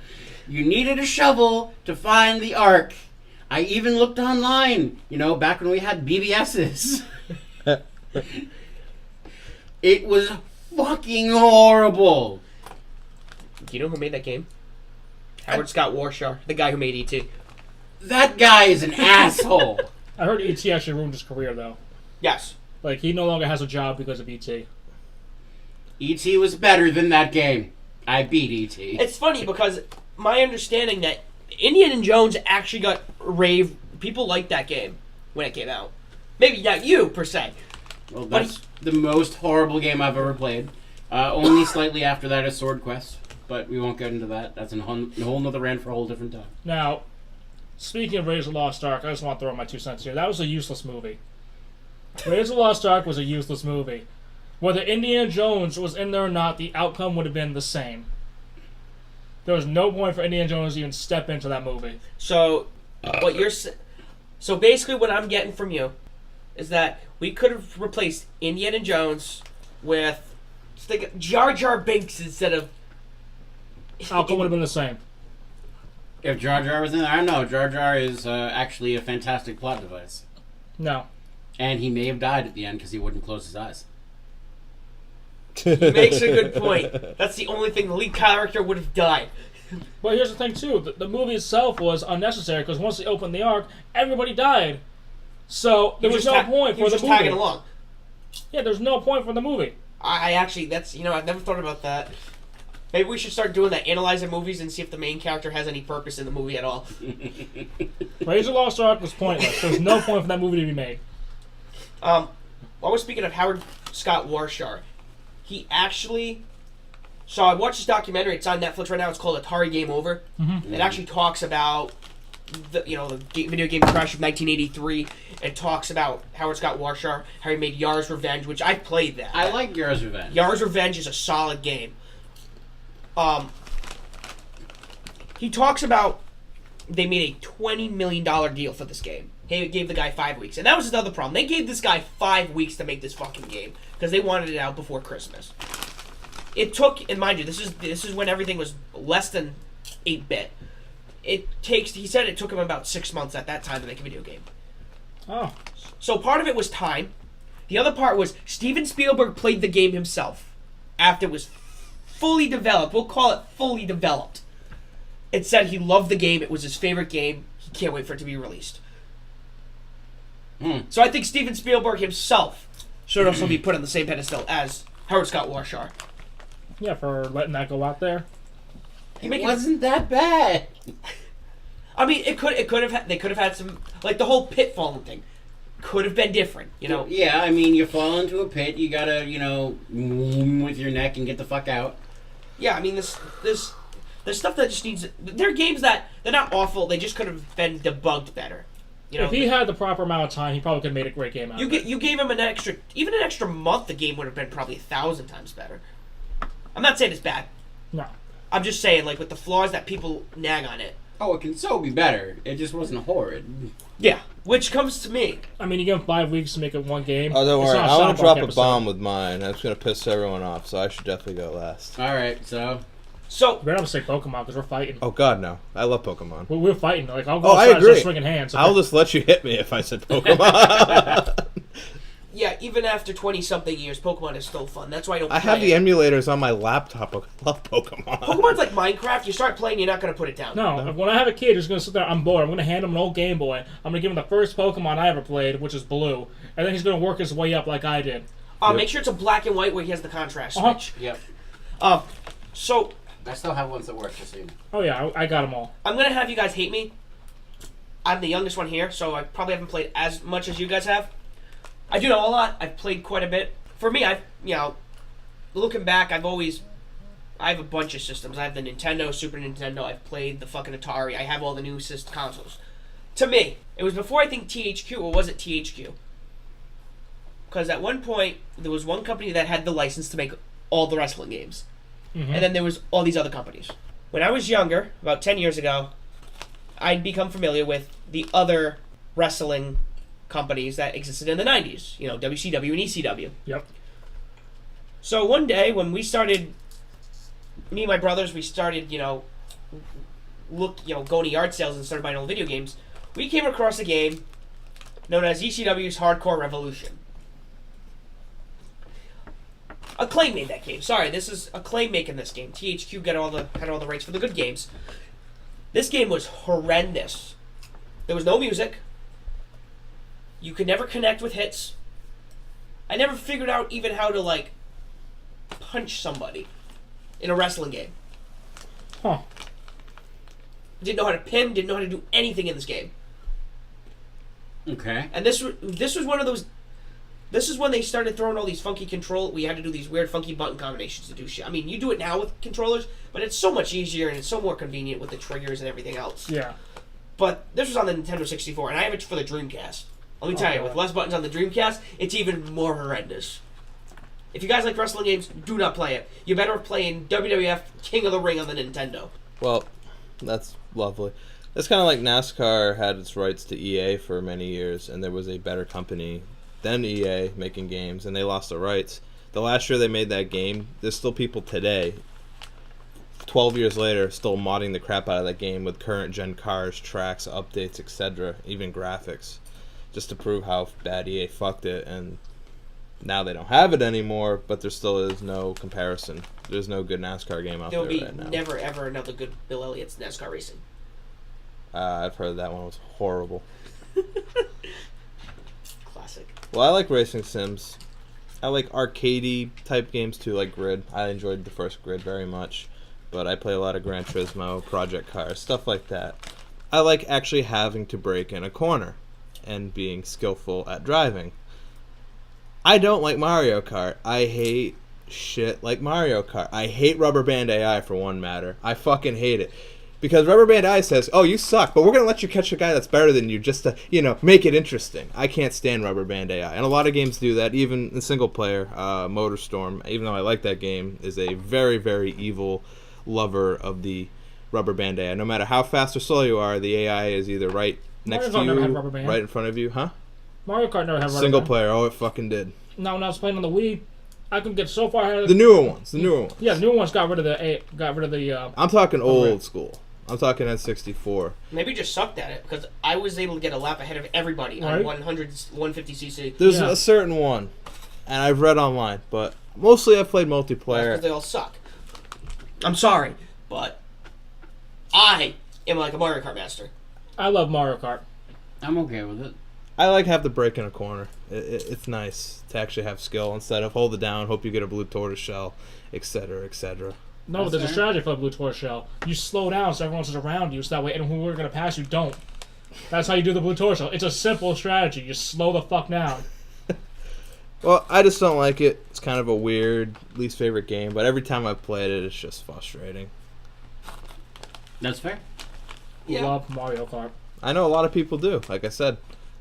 You needed a shovel to find the Ark. I even looked online, back when we had BBSs. It was fucking horrible. Do you know who made that game? Howard Scott Warshaw, the guy who made E.T. That guy is an asshole. I heard E.T. actually ruined his career, though. Yes. Like, he no longer has a job because of E.T. E.T. was better than that game. I beat E.T. It's funny because my understanding that Indiana Jones actually got rave. People liked that game when it came out. Maybe not you, per se. Well, that's the most horrible game I've ever played. Only slightly after that is Sword Quest, but we won't get into that. That's a whole nother rant for a whole different time. Now, speaking of Raiders of the Lost Ark, I just want to throw my 2 cents here. That was a useless movie. Raiders of the Lost Ark was a useless movie. Whether Indiana Jones was in there or not, the outcome would have been the same. There was no point for Indiana Jones to even step into that movie. So, so basically what I'm getting from you is that we could have replaced Indiana Jones with Jar Jar Binks instead of... Outcome would have been the same. If Jar Jar was in there, I don't know. Jar Jar is actually a fantastic plot device. No. And he may have died at the end because he wouldn't close his eyes. He makes a good point. That's the only thing the lead character would have died. But here's the thing, too. The movie itself was unnecessary because once they opened the Ark, everybody died. So there was no point for the movie. Tagging along. Yeah, there's no point for the movie. I actually, that's, I've never thought about that. Maybe we should start doing that, analyzing movies and see if the main character has any purpose in the movie at all. Raiders of the Lost Ark was pointless. There was no point for that movie to be made. While we're speaking of Howard Scott Warshaw, he actually... So I watched this documentary. It's on Netflix right now. It's called Atari Game Over. Mm-hmm. It actually talks about the video game crash of 1983. It talks about Howard Scott Warshaw, how he made Yar's Revenge, which I played that. I like Yar's Revenge. Yar's Revenge is a solid game. He talks about they made a $20 million deal for this game. He gave the guy 5 weeks. And that was another problem. They gave this guy 5 weeks to make this fucking game because they wanted it out before Christmas. It took, and mind you, this is when everything was less than 8-bit. He said it took him about 6 months at that time to make a video game. Oh. So part of it was time. The other part was Steven Spielberg played the game himself after it was fully developed. We'll call it fully developed. It said he loved the game. It was his favorite game. He can't wait for it to be released. So I think Steven Spielberg himself should also be put on the same pedestal as Howard Scott Warshaw. Yeah, for letting that go out there. It wasn't that bad. I mean, they could have had some, like the whole pit falling thing could have been different, Yeah, I mean, you fall into a pit, you gotta, with your neck and get the fuck out. Yeah, I mean, there's stuff that just needs... There are games that, they're not awful, they just could have been debugged better. If he had the proper amount of time, he probably could have made a great game out of it. You gave him an extra month, the game would have been probably 1,000 times better. I'm not saying it's bad. No. I'm just saying, like, with the flaws that people nag on it. Oh, it can so be better. It just wasn't horrid. Yeah, which comes to me. I mean, you give him 5 weeks to make it one game. Oh, don't It's worry. not a I want South to drop Park a bomb with mine. That's going to piss everyone off, so I should definitely go last. Alright, so... So... We're not going to say Pokemon because we're fighting. Oh, God, no. I love Pokemon. We're fighting. Like, I'll go I outside and agree. start swinging hands. I'll just let you hit me if I said Pokemon. Yeah, even after 20-something years, Pokemon is still fun. That's why I don't I play have the it. emulators on my laptop. I love Pokemon. Pokemon's like Minecraft. You start playing, you're not going to put it down. No, when I have a kid who's going to sit there, I'm bored. I'm going to hand him an old Game Boy. I'm going to give him the first Pokemon I ever played, which is Blue. And then he's going to work his way up like I did. Make sure it's a black and white where he has the contrast Uh-huh. switch. Yep. So... I still have ones that work, just so you know. Oh, yeah, I got them all. I'm going to have you guys hate me. I'm the youngest one here, so I probably haven't played as much as you guys have. I do know a lot. I've played quite a bit. For me, looking back, I have a bunch of systems. I have the Nintendo, Super Nintendo. I've played the fucking Atari. I have all the new consoles. To me, it was before I think THQ, or was it THQ? Because at one point, there was one company that had the license to make all the wrestling games. Mm-hmm. And then there was all these other companies. When I was younger, about 10 years ago, I'd become familiar with the other wrestling companies that existed in the 90s. You know, WCW and ECW. Yep. So one day when we started, me and my brothers, we started, going to yard sales and started buying all the video games. We came across a game known as ECW's Hardcore Revolution. Acclaim made that game. Sorry, this is Acclaim making this game. THQ had all the rights for the good games. This game was horrendous. There was no music. You could never connect with hits. I never figured out even how to punch somebody in a wrestling game. Huh. Didn't know how to pin. Didn't know how to do anything in this game. Okay. And this was one of those. This is when they started throwing all these funky we had to do these weird funky button combinations to do shit. I mean, you do it now with controllers, but it's so much easier and it's so more convenient with the triggers and everything else. Yeah. But this was on the Nintendo 64, and I have it for the Dreamcast. Let me tell you, with less buttons on the Dreamcast, it's even more horrendous. If you guys like wrestling games, do not play it. You're better off playing WWF King of the Ring on the Nintendo. Well, that's lovely. It's kind of like NASCAR had its rights to EA for many years, and there was a better company than EA making games, and they lost the rights. The last year they made that game, there's still people today, 12 years later, still modding the crap out of that game with current-gen cars, tracks, updates, etc., even graphics, just to prove how bad EA fucked it, and now they don't have it anymore, but there still is no comparison. There's no good NASCAR game out there right now. There'll be never, ever another good Bill Elliott's NASCAR racing. I've heard that one was horrible. Classic. Well, I like racing sims. I like arcadey type games too, like Grid. I enjoyed the first Grid very much, but I play a lot of Gran Turismo, Project Cars, stuff like that. I like actually having to brake in a corner and being skillful at driving. I don't like Mario Kart. I hate shit like Mario Kart. I hate Rubber Band AI for one matter. I fucking hate it. Because Rubber Band AI says, oh, you suck, but we're going to let you catch a guy that's better than you just to, make it interesting. I can't stand Rubber Band AI. And a lot of games do that, even in single player. MotorStorm, even though I like that game, is a very, very evil lover of the Rubber Band AI. No matter how fast or slow you are, the AI is either right next to you, right in front of you. Huh? Mario Kart never had rubber Single band. player, oh, it fucking did. Now, when I was playing on the Wii, I could get so far ahead of The newer ones. Yeah, the newer ones got rid of the. I'm talking old school. I'm talking N64. Maybe just sucked at it, because I was able to get a lap ahead of everybody on 150cc. There's a certain one, and I've read online, but mostly I've played multiplayer. Because they all suck. I'm sorry, but I am like a Mario Kart master. I love Mario Kart. I'm okay with it. I like have the break in a corner. It's nice to actually have skill instead of hold it down, hope you get a blue tortoise shell, etc., etc. No, there's a strategy for the blue tortoise shell. You slow down so everyone else is around you, so that way anyone who are going to pass you don't. That's how you do the blue tortoise shell. It's a simple strategy. You slow the fuck down. Well, I just don't like it. It's kind of a weird, least favorite game, but every time I've played it, it's just frustrating. That's fair. Yeah. Love Mario Kart. I know a lot of people do. Like I said,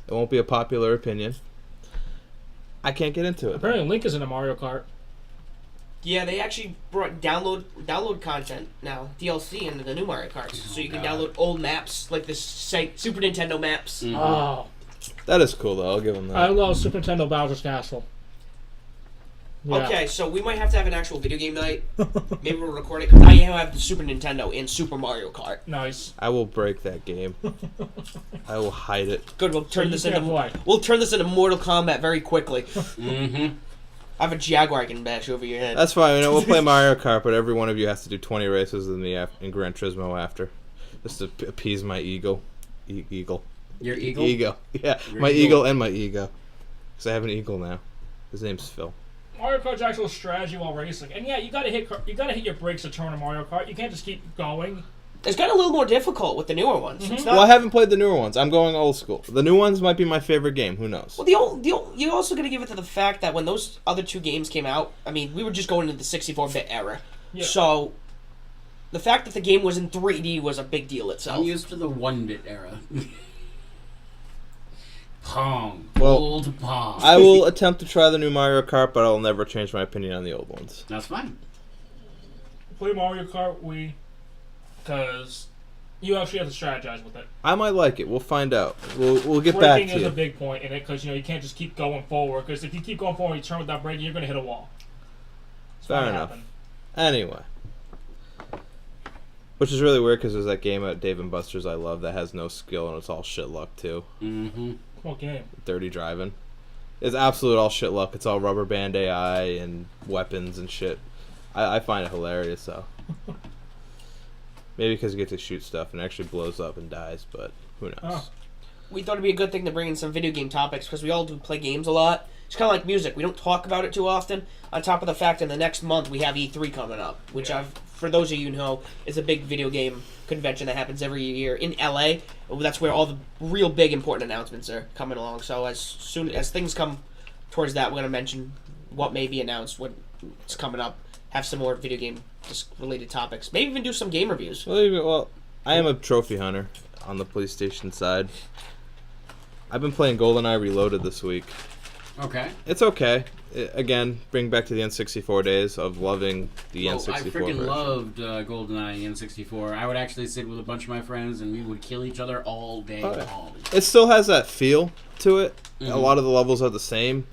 it won't be a popular opinion. I can't get into it. Apparently Link is in a Mario Kart. Yeah, they actually brought download content now, DLC, into the new Mario Karts. So you can download old maps, like the Super Nintendo maps. Mm-hmm. Oh. That is cool, though. I'll give them that. I love Super Nintendo Bowser's Castle. Yeah. Okay, so we might have to have an actual video game night. Maybe we'll record it, because I have the Super Nintendo in Super Mario Kart. Nice. I will break that game. I will hide it. Good, we'll turn this into what? We'll turn this into Mortal Kombat very quickly. Mm-hmm. I have a Jaguar I can bash over your head. That's fine. We'll play Mario Kart, but every one of you has to do 20 races in Gran Turismo after, just to appease my ego. Eagle. Your eagle? Ego. Yeah, Your my eagle? eagle and my ego. Because I have an eagle now. His name's Phil. Mario Kart's actual strategy while racing, and yeah, you gotta hit your brakes to turn a Mario Kart. You can't just keep going. It's gotten a little more difficult with the newer ones. It's not, Well, I haven't played the newer ones. I'm going old school. The new ones might be my favorite game. Who knows? well, you also got to give it to the fact that when those other two games came out, I mean, we were just going into the 64-bit era. Yeah. So, the fact that the game was in 3D was a big deal itself. I'm used to the 1-bit era. Pong. Well, Old Pong. I will attempt to try the new Mario Kart, but I'll never change my opinion on the old ones. That's fine. Play Mario Kart Wii, because You actually have to strategize with it. I might like it. We'll find out. We'll get back Braking to is you. a big point in it because you can't just keep going forward. Because if you keep going forward, you turn without braking, you're going to hit a wall. It's Fair gonna enough. happen. Anyway. Which is really weird because there's that game at Dave & Buster's I love that has no skill and it's all shit luck too. Mm-hmm. What game? Dirty Driving. It's absolute all shit luck. It's all rubber band AI and weapons and shit. I find it hilarious though. Maybe because you get to shoot stuff and it actually blows up and dies, but who knows? Oh. We thought it'd be a good thing to bring in some video game topics because we all do play games a lot. It's kind of like music. We don't talk about it too often. On top of the fact, in the next month we have E3 coming up, which for those of you who know, is a big video game convention that happens every year in LA. That's where all the real big important announcements are coming along. So as soon as things come towards that, we're going to mention what may be announced, what's coming up, have some more video game related topics. Maybe even do some game reviews. Well, I am a trophy hunter on the PlayStation side. I've been playing GoldenEye Reloaded this week. Okay. It's okay. Again, bring back to the N64 days of loving the N64 I freaking version. loved GoldenEye N64. I would actually sit with a bunch of my friends and we would kill each other all day long. It still has that feel to it. Mm-hmm. A lot of the levels are the same.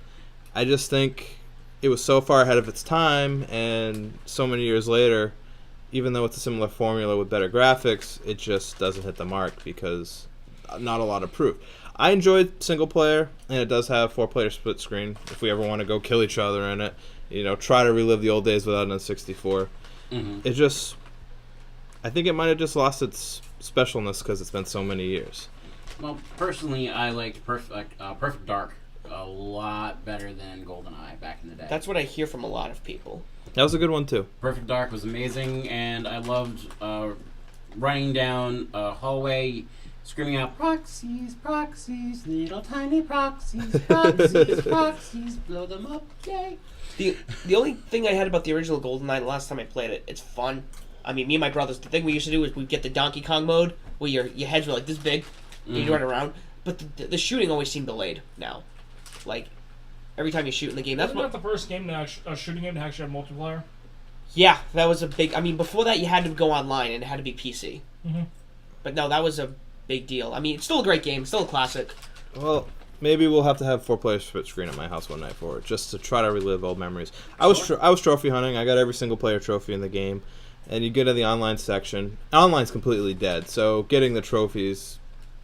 I just think it was so far ahead of its time, and so many years later, even though it's a similar formula with better graphics, it just doesn't hit the mark because not a lot of proof. I enjoyed single player, and it does have 4-player split screen. If we ever want to go kill each other in it, try to relive the old days without an N64. Mm-hmm. It just, I think it might have just lost its specialness because it's been so many years. Well, personally, I liked Perfect Dark a lot better than GoldenEye back in the day. That's what I hear from a lot of people. That was a good one too. Perfect Dark was amazing, and I loved running down a hallway, screaming out, "Proxies, proxies, little tiny proxies, proxies, proxies, blow them up, yay!" The only thing I had about the original GoldenEye the last time I played it, it's fun. I mean, me and my brothers, the thing we used to do is we'd get the Donkey Kong mode, where your heads were like this big, and you'd run around. But the shooting always seemed delayed now. Like, every time you shoot in the game, that's Wasn't that the first game a shooting game to actually have multiplayer? Yeah, that was a big... I mean, before that, you had to go online, and it had to be PC. Mm-hmm. But no, that was a big deal. I mean, it's still a great game, still a classic. Well, maybe we'll have to have 4-player split screen at my house one night for it, just to try to relive old memories. I was trophy hunting. I got every single player trophy in the game, and you get to the online section. Online's completely dead, so getting the trophies,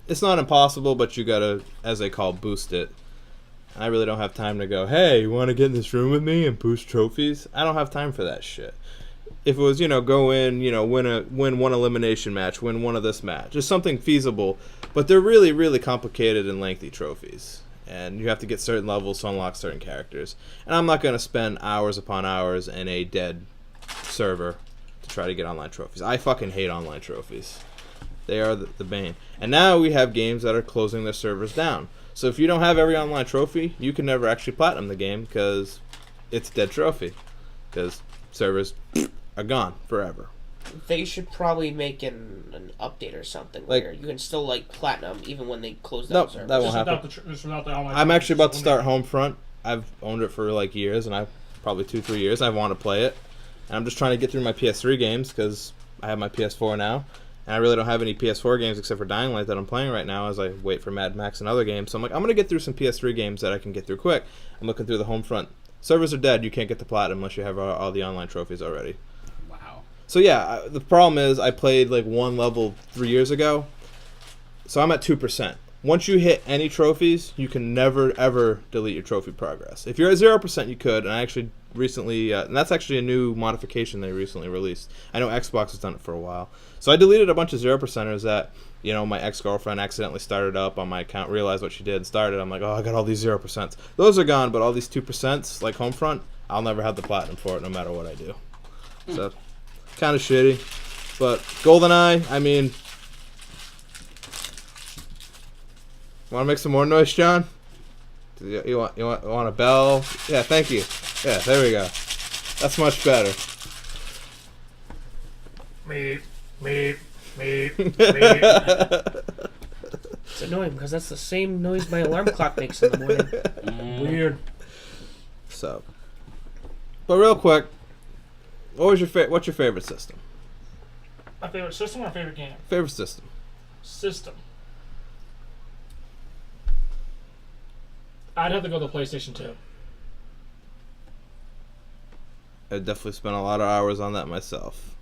it's not impossible, but you gotta, as they call, boost it. I really don't have time to go, hey, you want to get in this room with me and boost trophies? I don't have time for that shit. If it was, go in, win one elimination match, win one of this match, just something feasible. But they're really, really complicated and lengthy trophies. And you have to get certain levels to unlock certain characters. And I'm not going to spend hours upon hours in a dead server to try to get online trophies. I fucking hate online trophies. They are the bane. And now we have games that are closing their servers down. So if you don't have every online trophy, you can never actually platinum the game because it's a dead trophy. Because servers are gone forever. They should probably make an update or something where you can still platinum even when they close down servers. That won't happen. Without the online I'm actually about to start Homefront. I've owned it for years, and probably 2-3 years. I want to play it, and I'm just trying to get through my PS3 games because I have my PS4 now. And I really don't have any PS4 games except for Dying Light that I'm playing right now as I wait for Mad Max and other games. So I'm going to get through some PS3 games that I can get through quick. I'm looking through the Homefront. Servers are dead. You can't get the platinum unless you have all the online trophies already. Wow. So yeah, the problem is I played one level 3 years ago. So I'm at 2%. Once you hit any trophies, you can never, ever delete your trophy progress. If you're at 0%, you could. And I actually recently, and that's actually a new modification they recently released. I know Xbox has done it for a while. So I deleted a bunch of 0%ers that, my ex-girlfriend accidentally started up on my account, realized what she did, and started. I'm like, oh, I got all these 0%s. Those are gone, but all these 2%s, like Homefront, I'll never have the platinum for it no matter what I do. So, kind of shitty. But GoldenEye, I mean... Want to make some more noise, John? You want a bell? Yeah, thank you. Yeah, there we go. That's much better. Meep, meep, meep, meep. It's annoying because that's the same noise my alarm clock makes in the morning. Weird. So, but real quick, what's your favorite system? A favorite system or a favorite game? Favorite system. System. I'd have to go to PlayStation 2. I definitely spent a lot of hours on that myself.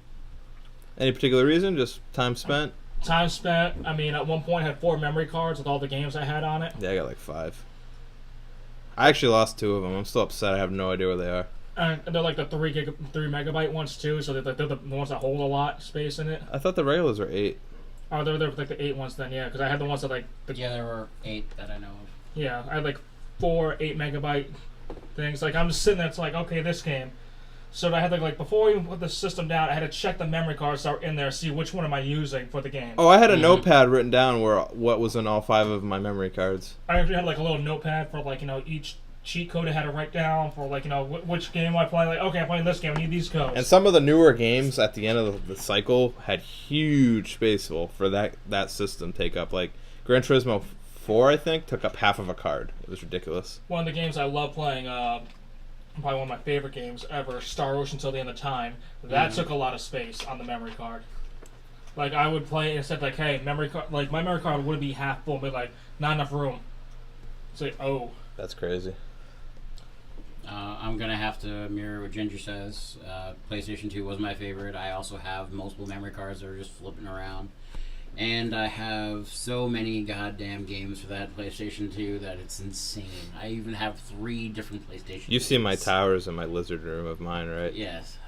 Any particular reason? Just time spent? Time spent. I mean, at one point I had 4 memory cards with all the games I had on it. Yeah, I got like 5. I actually lost 2 of them. I'm still upset. I have no idea where they are. And they're like the 3 megabyte ones too, so they're the ones that hold a lot of space in it. I thought the regulars were 8. Oh, they're like the 8 ones then, yeah, because I had the ones that like... Yeah, there were 8 that I know of. Yeah, I had like 4 8 megabyte things. Like, I'm just sitting there, it's like, okay, this game. So I had to, like, before we even put the system down, I had to check the memory cards that were in there, see which one am I using for the game. Oh, I had a notepad written down where what was in all 5 of my memory cards. I actually had like a little notepad for like, each cheat code I had to write down for like, which game am I playing. Like, okay, I'm playing this game, I need these codes. And some of the newer games at the end of the cycle had huge space for that system take up. Like Gran Turismo 4, I think, took up half of a card. It was ridiculous. One of the games I love playing, probably one of my favorite games ever, Star Ocean Till the End of Time. That took a lot of space on the memory card. Like, I would play and said, like, hey, memory card, like, my memory card would be half full, but, like, not enough room. It's like, oh. That's crazy. I'm going to have to mirror what Ginger says. PlayStation 2 was my favorite. I also have multiple memory cards that are just flipping around. And I have so many goddamn games for that PlayStation 2 that it's insane. I even have 3 different PlayStation You've seen my games. towers in my lizard room of mine, right? Yes.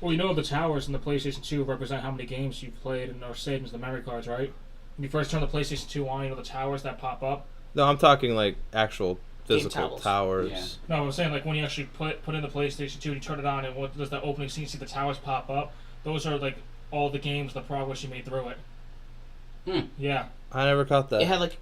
Well, the towers in the PlayStation 2 represent how many games you've played and are saved as the memory cards, right? When you first turn the PlayStation 2 on, the towers that pop up. No, I'm talking like actual physical towels. towers. Yeah. No, I'm saying like when you actually put in the PlayStation 2 and you turn it on and what does that opening scene, see the towers pop up? Those are like all the games, the progress you made through it. Yeah. I never caught that. It had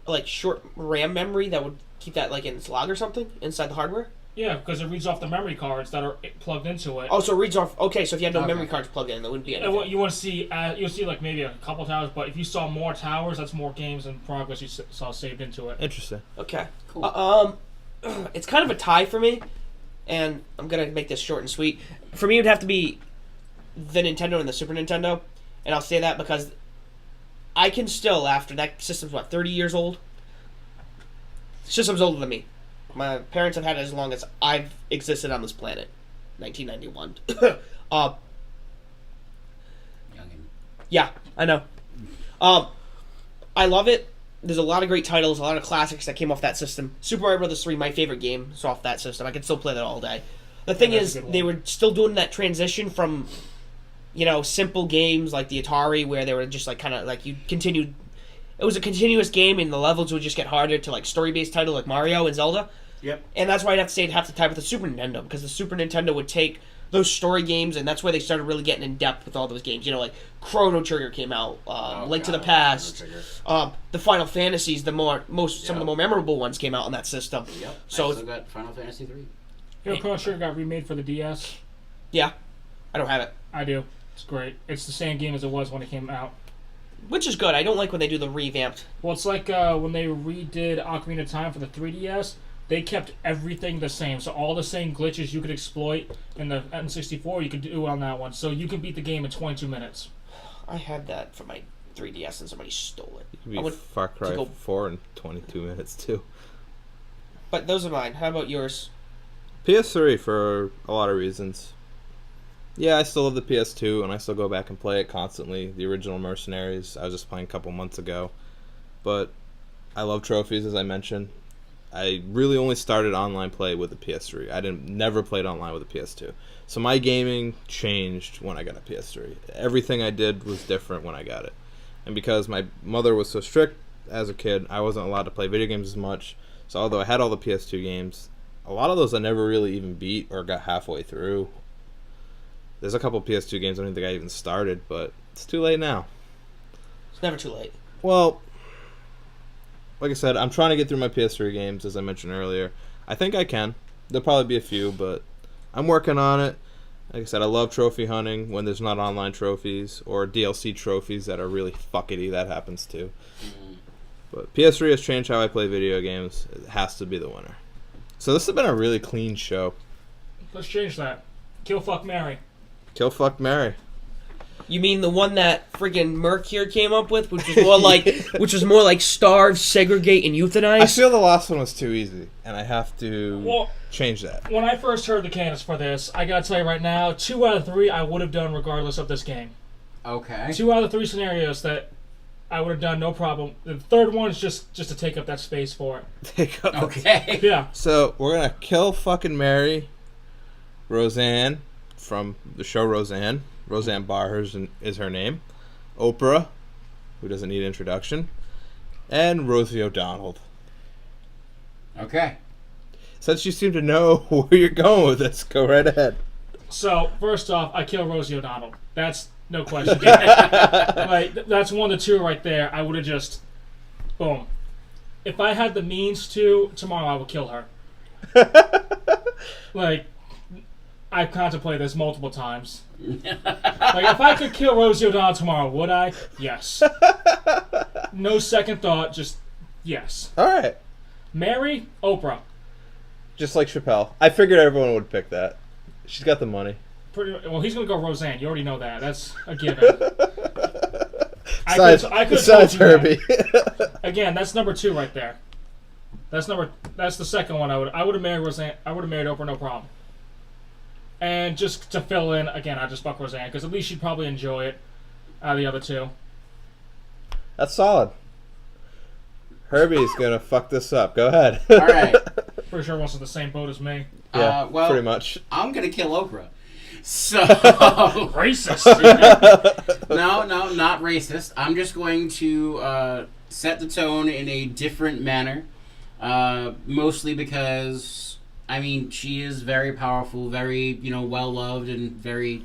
like short RAM memory that would keep that like in its log or something inside the hardware. Yeah, because it reads off the memory cards that are plugged into it. Oh, so it reads off. Okay, so if you had no Okay. memory cards plugged in, there wouldn't be And anything. what you want to see, you'll see like maybe a couple towers, but if you saw more towers, that's more games and progress you saw saved into it. Interesting. Okay. Cool. It's kind of a tie for me, and I'm gonna make this short and sweet. For me, it would have to be the Nintendo and the Super Nintendo, and I'll say that because I can still, after that system's 30 years old. The system's older than me. My parents have had it as long as I've existed on this planet, 1991. Youngin. Yeah, I know. I love it. There's a lot of great titles, a lot of classics that came off that system. Super Mario Bros. 3, my favorite game, is off that system. I can still play that all day. The thing that's is, a good one. they were still doing that transition from, simple games like the Atari, where they were just like kind of like you continued. It was a continuous game, and the levels would just get harder to like story-based title like Mario and Zelda. Yep. And that's why I'd have to say it'd have to tie with the Super Nintendo, because the Super Nintendo would take those story games, and that's where they started really getting in depth with all those games. Like Chrono Trigger came out, Link to the Past, the Final Fantasies, some of the more memorable ones came out on that system. Yep. So I still got Final Fantasy 3. Chrono Trigger got remade for the DS. yeah, I don't have it, I do. It's great. It's the same game as it was when it came out. which is good. I don't like when they do the revamped. Well, it's like when they redid Ocarina of Time for the 3DS, they kept everything the same. So all the same glitches you could exploit in the N64, you could do on that one. So you can beat the game in 22 minutes. I had that for my 3DS and somebody stole it. You I beat would Far Cry go- 4 in 22 minutes too. But those are mine. How about yours? PS3 for a lot of reasons. Yeah, I still love the PS2, and I still go back and play it constantly. The original Mercenaries, I was just playing a couple months ago. But I love trophies, as I mentioned. I really only started online play with the PS3. I never played online with the PS2. So my gaming changed when I got a PS3. Everything I did was different when I got it. And because my mother was so strict as a kid, I wasn't allowed to play video games as much. So although I had all the PS2 games, a lot of those I never really even beat or got halfway through. There's a couple PS2 games I don't think I even started, but it's too late now. It's never too late. Well, like I said, I'm trying to get through my PS3 games, as I mentioned earlier. I think I can. There'll probably be a few, but I'm working on it. Like I said, I love trophy hunting when there's not online trophies or DLC trophies that are really fuckety. That happens too. But PS3 has changed how I play video games. It has to be the winner. So this has been a really clean show. Let's change that. Kill, fuck, marry. Kill, fuck, marry. You mean the one that friggin' Merc here came up with, which was more like starve, segregate, and euthanize? I feel the last one was too easy, and I have to change that. When I first heard the candidates for this, I gotta tell you right now, 2 out of 3 I would have done regardless of this game. Okay. 2 out of 3 scenarios that I would have done no problem. The third one is just to take up that space for it. Okay. Yeah. So we're gonna kill fucking Mary, Roseanne from the show Roseanne. Roseanne Barr is her name. Oprah, who doesn't need introduction, and Rosie O'Donnell. Okay. Since you seem to know where you're going with this, go right ahead. So first off, I kill Rosie O'Donnell. That's no question. Like that's 1 to 2 right there. I would have just, boom. If I had the means to, tomorrow I would kill her. Like, I've contemplated this multiple times. Like, if I could kill Rosie O'Donnell tomorrow, would I? Yes. No second thought, just yes. All right. Mary, Oprah. Just like Chappelle. I figured everyone would pick that. She's got the money. Well, he's going to go Roseanne. You already know that. That's a given. Besides Herbie. Again, that's number 2 right there. That's the second one. I would have married Roseanne. I would have married Oprah, no problem. And just to fill in, again, I just fuck Roseanne because at least she'd probably enjoy it out of the other 2. That's solid. Herbie's gonna fuck this up. Go ahead. All right. Pretty sure everyone's in the same boat as me. Yeah, well, pretty much. I'm gonna kill Oprah. So Racist. No, not racist. I'm just going to set the tone in a different manner. Mostly because, I mean, she is very powerful, very, well loved, and very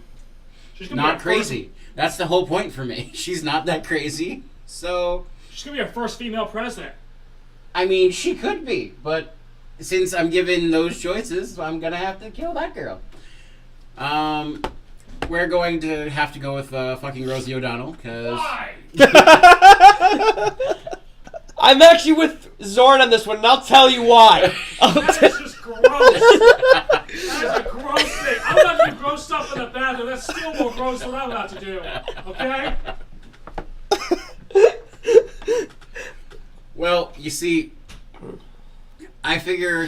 not crazy. That's the whole point for me. She's not that crazy. So she's gonna be our first female president. I mean, she could be, but since I'm given those choices, I'm gonna have to kill that girl. We're going to have to go with fucking Rosie O'Donnell because. Why? I'm actually with Zorn on this one, and I'll tell you why. That's just gross. That is a gross thing. I'm not going to grow stuff in the bathroom. That's still more gross than what I'm about to do. Okay? Well, you see, I figure,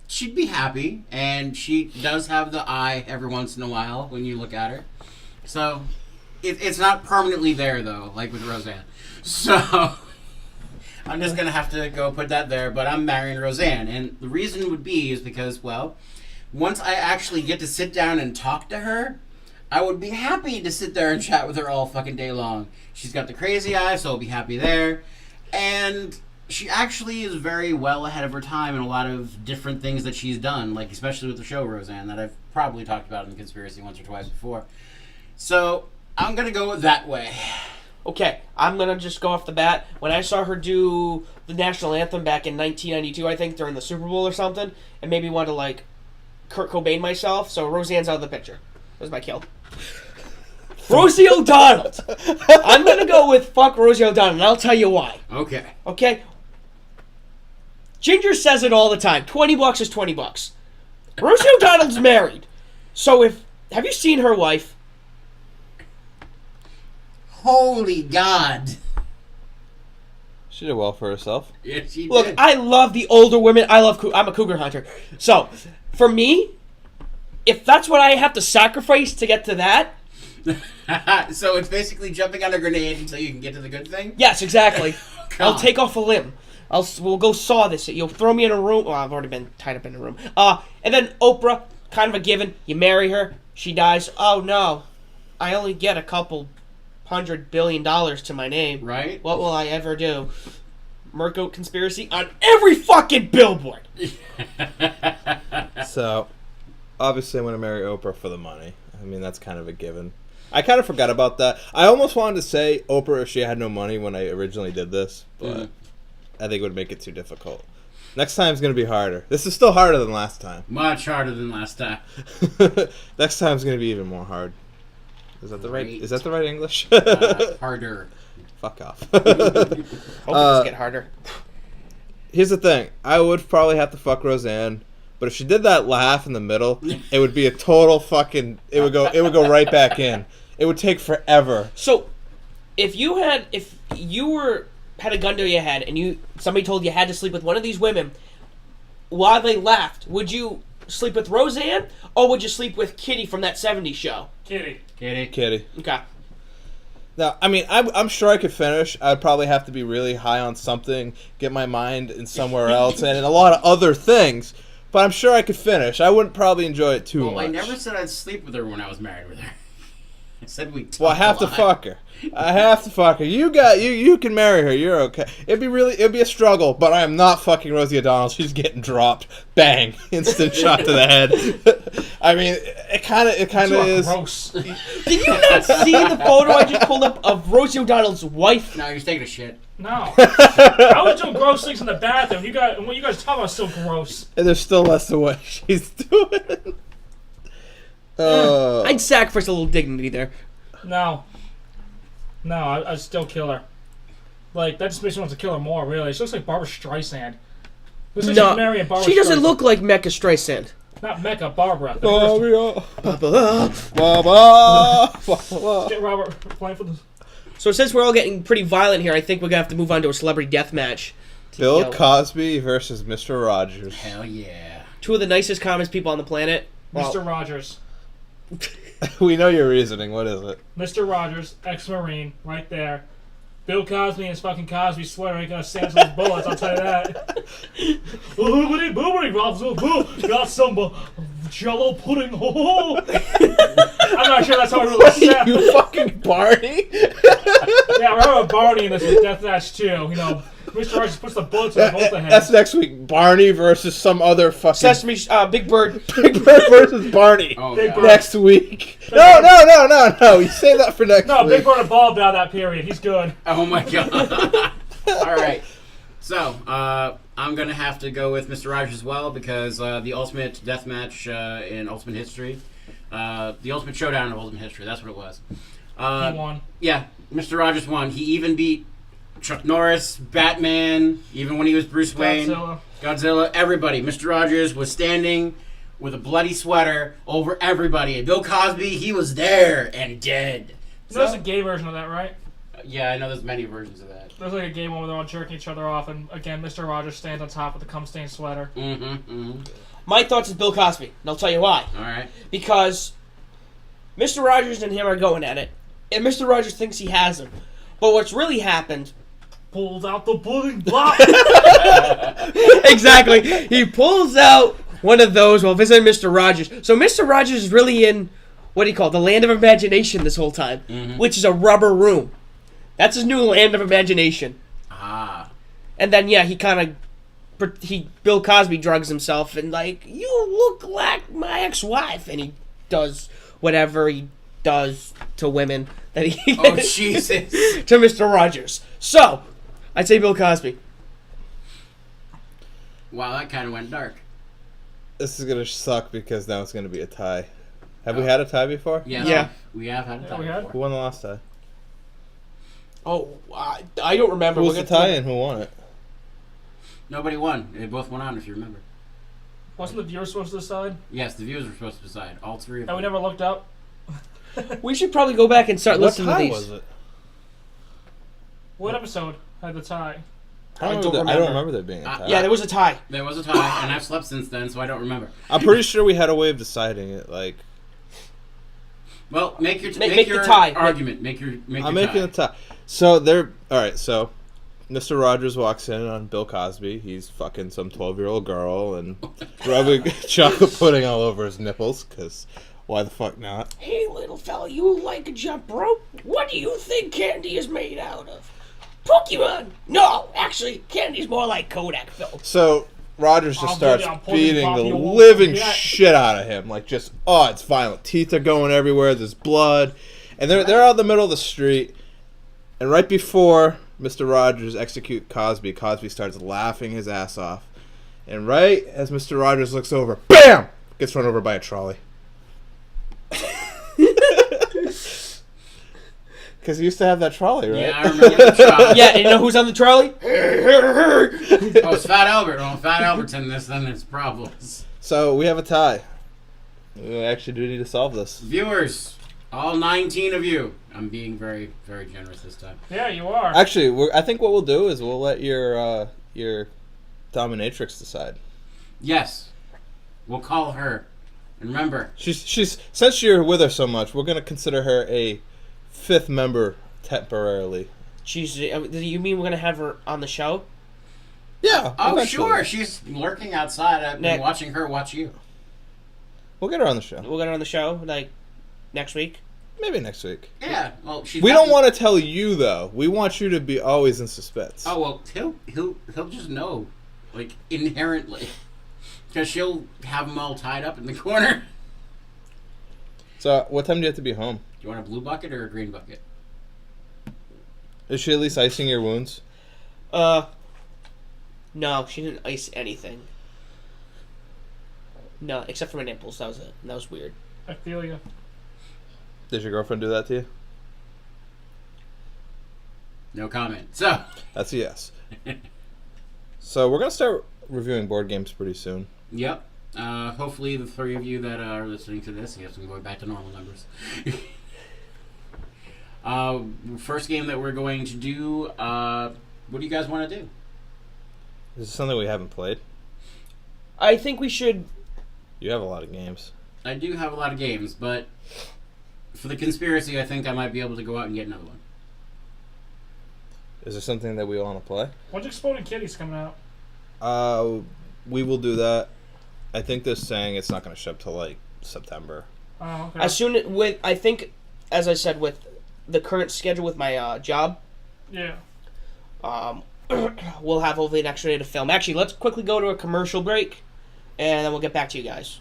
she'd be happy, and she does have the eye every once in a while when you look at her. So, it's not permanently there, though, like with Roseanne. So, I'm just going to have to go put that there, but I'm marrying Roseanne. And the reason would be is because, well, once I actually get to sit down and talk to her, I would be happy to sit there and chat with her all fucking day long. She's got the crazy eye, so I'll be happy there. And she actually is very well ahead of her time in a lot of different things that she's done, like especially with the show Roseanne, that I've probably talked about in Conspiracy once or twice before. So, I'm going to go that way. Okay, I'm going to just go off the bat. When I saw her do the national anthem back in 1992, I think, during the Super Bowl or something, and maybe wanted to, like, Kurt Cobain myself, so Roseanne's out of the picture. That was my kill. Rosie O'Donnell! I'm going to go with fuck Rosie O'Donnell, and I'll tell you why. Okay. Okay? Ginger says it all the time. $20 is $20. Rosie O'Donnell's married. So have you seen her wife? Holy God. She did well for herself. Yeah, she Look, did. I love the older women. I'm a cougar hunter. So, for me, if that's what I have to sacrifice to get to that... So it's basically jumping on a grenade until you can get to the good thing? Yes, exactly. I'll God. take off a limb. We'll go saw this. You'll throw me in a room. Well, I've already been tied up in a room. And then Oprah, kind of a given. You marry her, she dies. Oh no, I only get a couple $100 billion to my name. Right? What will I ever do? MercGoat conspiracy on every fucking billboard. So, obviously I'm going to marry Oprah for the money. I mean, that's kind of a given. I kind of forgot about that. I almost wanted to say Oprah if she had no money when I originally did this, but I think it would make it too difficult. Next time's going to be harder. This is still harder than last time. Much harder than last time. Next time's going to be even more hard. Is that the right? Great. Is that the right English? Harder. Fuck off. Hope it doesn't get harder. Here's the thing. I would probably have to fuck Roseanne, but if she did that laugh in the middle, it would be a total fucking. It would go right back in. It would take forever. So, if you had a gun to your head and somebody told you had to sleep with one of these women while they left, would you sleep with Roseanne or would you sleep with Kitty from that '70s show? Kitty. Kitty. Okay. Now, I mean, I'm sure I could finish. I'd probably have to be really high on something, get my mind in somewhere else, and a lot of other things. But I'm sure I could finish. I wouldn't probably enjoy it too much. I never said I'd sleep with her when I was married with her. I said we. Well, I have to fuck her. I have to fuck her. You can marry her. You're okay. It'd be a struggle, but I am not fucking Rosie O'Donnell. She's getting dropped. Bang! Instant shot to the head. I mean, it kind of is. Gross. Did you not see the photo I just pulled up of Rosie O'Donnell's wife? No, you're taking a shit. No. I was doing gross things in the bathroom. What you guys talking about is still gross. And there's still less than what she's doing. I'd sacrifice a little dignity there. No, I'd still kill her. Like, that just makes me want to kill her more, really. She looks like Barbara Streisand. Looks like she's marrying Barbara she doesn't Streisand. look like Mecca Streisand. Not Mecca, Barbara. Get Robert playing for this. So since we're all getting pretty violent here, I think we're going to have to move on to a celebrity death match. Bill Cosby versus Mr. Rogers. Hell yeah. Two of the nicest, calmest people on the planet. Mr. Rogers. We know your reasoning. What is it? Mr. Rogers, ex-Marine, right there. Bill Cosby and his fucking Cosby sweater ain't gonna stand those bullets, I'll tell you that. Boobity boobity, got some jello pudding. I'm not sure that's how it really sounds. You fucking Barney? Yeah, I remember Barney in this death match too. You know, Mr. Rogers puts the bullets in both of him. That's next week. Barney versus some other fucking... Sesame, Big Bird. Big Bird versus Barney. Oh, Big God. Bird. Next week. No. You say that for next No, week. Big Bird evolved out of that period. He's good. Oh my God. All right. So, I'm going to have to go with Mr. Rogers as well because the ultimate death match in Ultimate History, the Ultimate Showdown of Ultimate History, that's what it was. He won. Yeah, Mr. Rogers won. He even beat Chuck Norris, Batman, even when he was Bruce Wayne, Godzilla, everybody. Mr. Rogers was standing with a bloody sweater over everybody. And Bill Cosby, he was there and dead. There's a gay version of that, right? Yeah, I know there's many versions of that. There's like a gay one where they're all jerking each other off, and again, Mr. Rogers stands on top with a cum-stained sweater. My thoughts is Bill Cosby, and I'll tell you why. All right. Because Mr. Rogers and him are going at it, and Mr. Rogers thinks he has him. But what's really happened... Pulls out the pudding block. Exactly. He pulls out one of those while visiting Mr. Rogers. So Mr. Rogers is really in, what do you call it, the land of imagination this whole time, which is a rubber room. That's his new land of imagination. Ah. And then, yeah, Bill Cosby drugs himself and like, you look like my ex-wife. And he does whatever he does to women that he Oh, Jesus. to Mr. Rogers. So, I'd say Bill Cosby. Wow, that kind of went dark. This is gonna suck because now it's gonna be a tie. Have we had a tie before? Yeah. Yeah. We have had a tie we have. before. Who won the last tie? Oh, I don't remember. Who was the tie and who won it? Nobody won. They both went on, if you remember. Wasn't the viewer supposed to decide? Yes, the viewers were supposed to decide. All three of And them. we never looked up. We should probably go back and start What listening to tie these. was it? What episode had the tie? I don't remember there being a tie. Yeah, there was a tie. There was a tie, and I've slept since then, so I don't remember. I'm pretty sure we had a way of deciding it. Like, Well, make your Make your the tie. argument. Make your I'm making a tie. So they're all right. So Mr. Rogers walks in on Bill Cosby. He's fucking some 12-year-old girl and rubbing chocolate pudding all over his nipples. Because why the fuck not? Hey, little fella, you like a jump rope? What do you think candy is made out of? Pokemon! No, actually, candy's more like Kodak film. So Rogers just starts I'll pull you, beating Bobby, the you won't living forget. shit out of him. Like, just, it's violent. Teeth are going everywhere. There's blood. And they're out in the middle of the street. And right before Mr. Rogers execute Cosby, Cosby starts laughing his ass off. And right as Mr. Rogers looks over, BAM! Gets run over by a trolley. Because he used to have that trolley, right? Yeah, I remember the trolley. Yeah, and you know who's on the trolley? Oh, it's Fat Albert. Well, Fat Albert's in this, then there's problems. So we have a tie. We actually do need to solve this. Viewers, All 19 of you. I'm being very, very generous this time. Yeah, you are. Actually, I think what we'll do is we'll let your dominatrix decide. Yes. We'll call her. And remember, She's since you're with her so much, we're gonna consider her a 5th member temporarily. You mean we're gonna have her on the show? Yeah. oh, eventually. sure. She's lurking outside. I've been watching her watch you. We'll get her on the show. We'll get her on the show like next week. Maybe next week. Yeah. Well, she's We got don't the- want to tell you though. We want you to be always in suspense. Oh, well, he'll just know, like, inherently. Because she'll have them all tied up in the corner. So, what time do you have to be home? Do you want a blue bucket or a green bucket? Is she at least icing your wounds? No, she didn't ice anything. No, except for my nipples. That was it. That was weird. I feel you. Did your girlfriend do that to you? No comment. So. That's a yes. So, we're going to start reviewing board games pretty soon. Yep. Hopefully the 3 of you that are listening to this, yes, I'm going back to normal numbers. First game that we're going to do, what do you guys want to do? Is this something we haven't played? I think we should. You have a lot of games. I do have a lot of games, but for the conspiracy, I think I might be able to go out and get another one. Is there something that we want to play? When's Exploding Kitties coming out? We will do that. I think they're saying it's not going to ship till like September. Oh, okay. As soon I think, as I said, with the current schedule with my job, Yeah. we'll have hopefully an extra day to film. Actually, let's quickly go to a commercial break, and then we'll get back to you guys.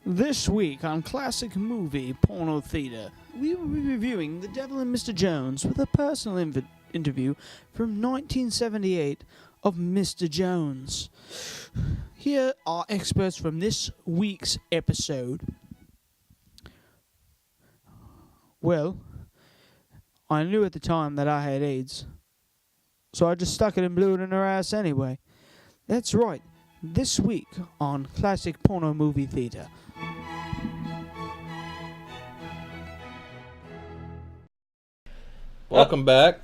This week on Classic Movie Porno Theater, we will be reviewing The Devil and Mr. Jones with a personal interview from 1978 of Mr. Jones. Here are experts from this week's episode. Well, I knew at the time that I had AIDS, so I just stuck it and blew it in her ass anyway. That's right, this week on Classic Porno Movie Theater. Welcome back.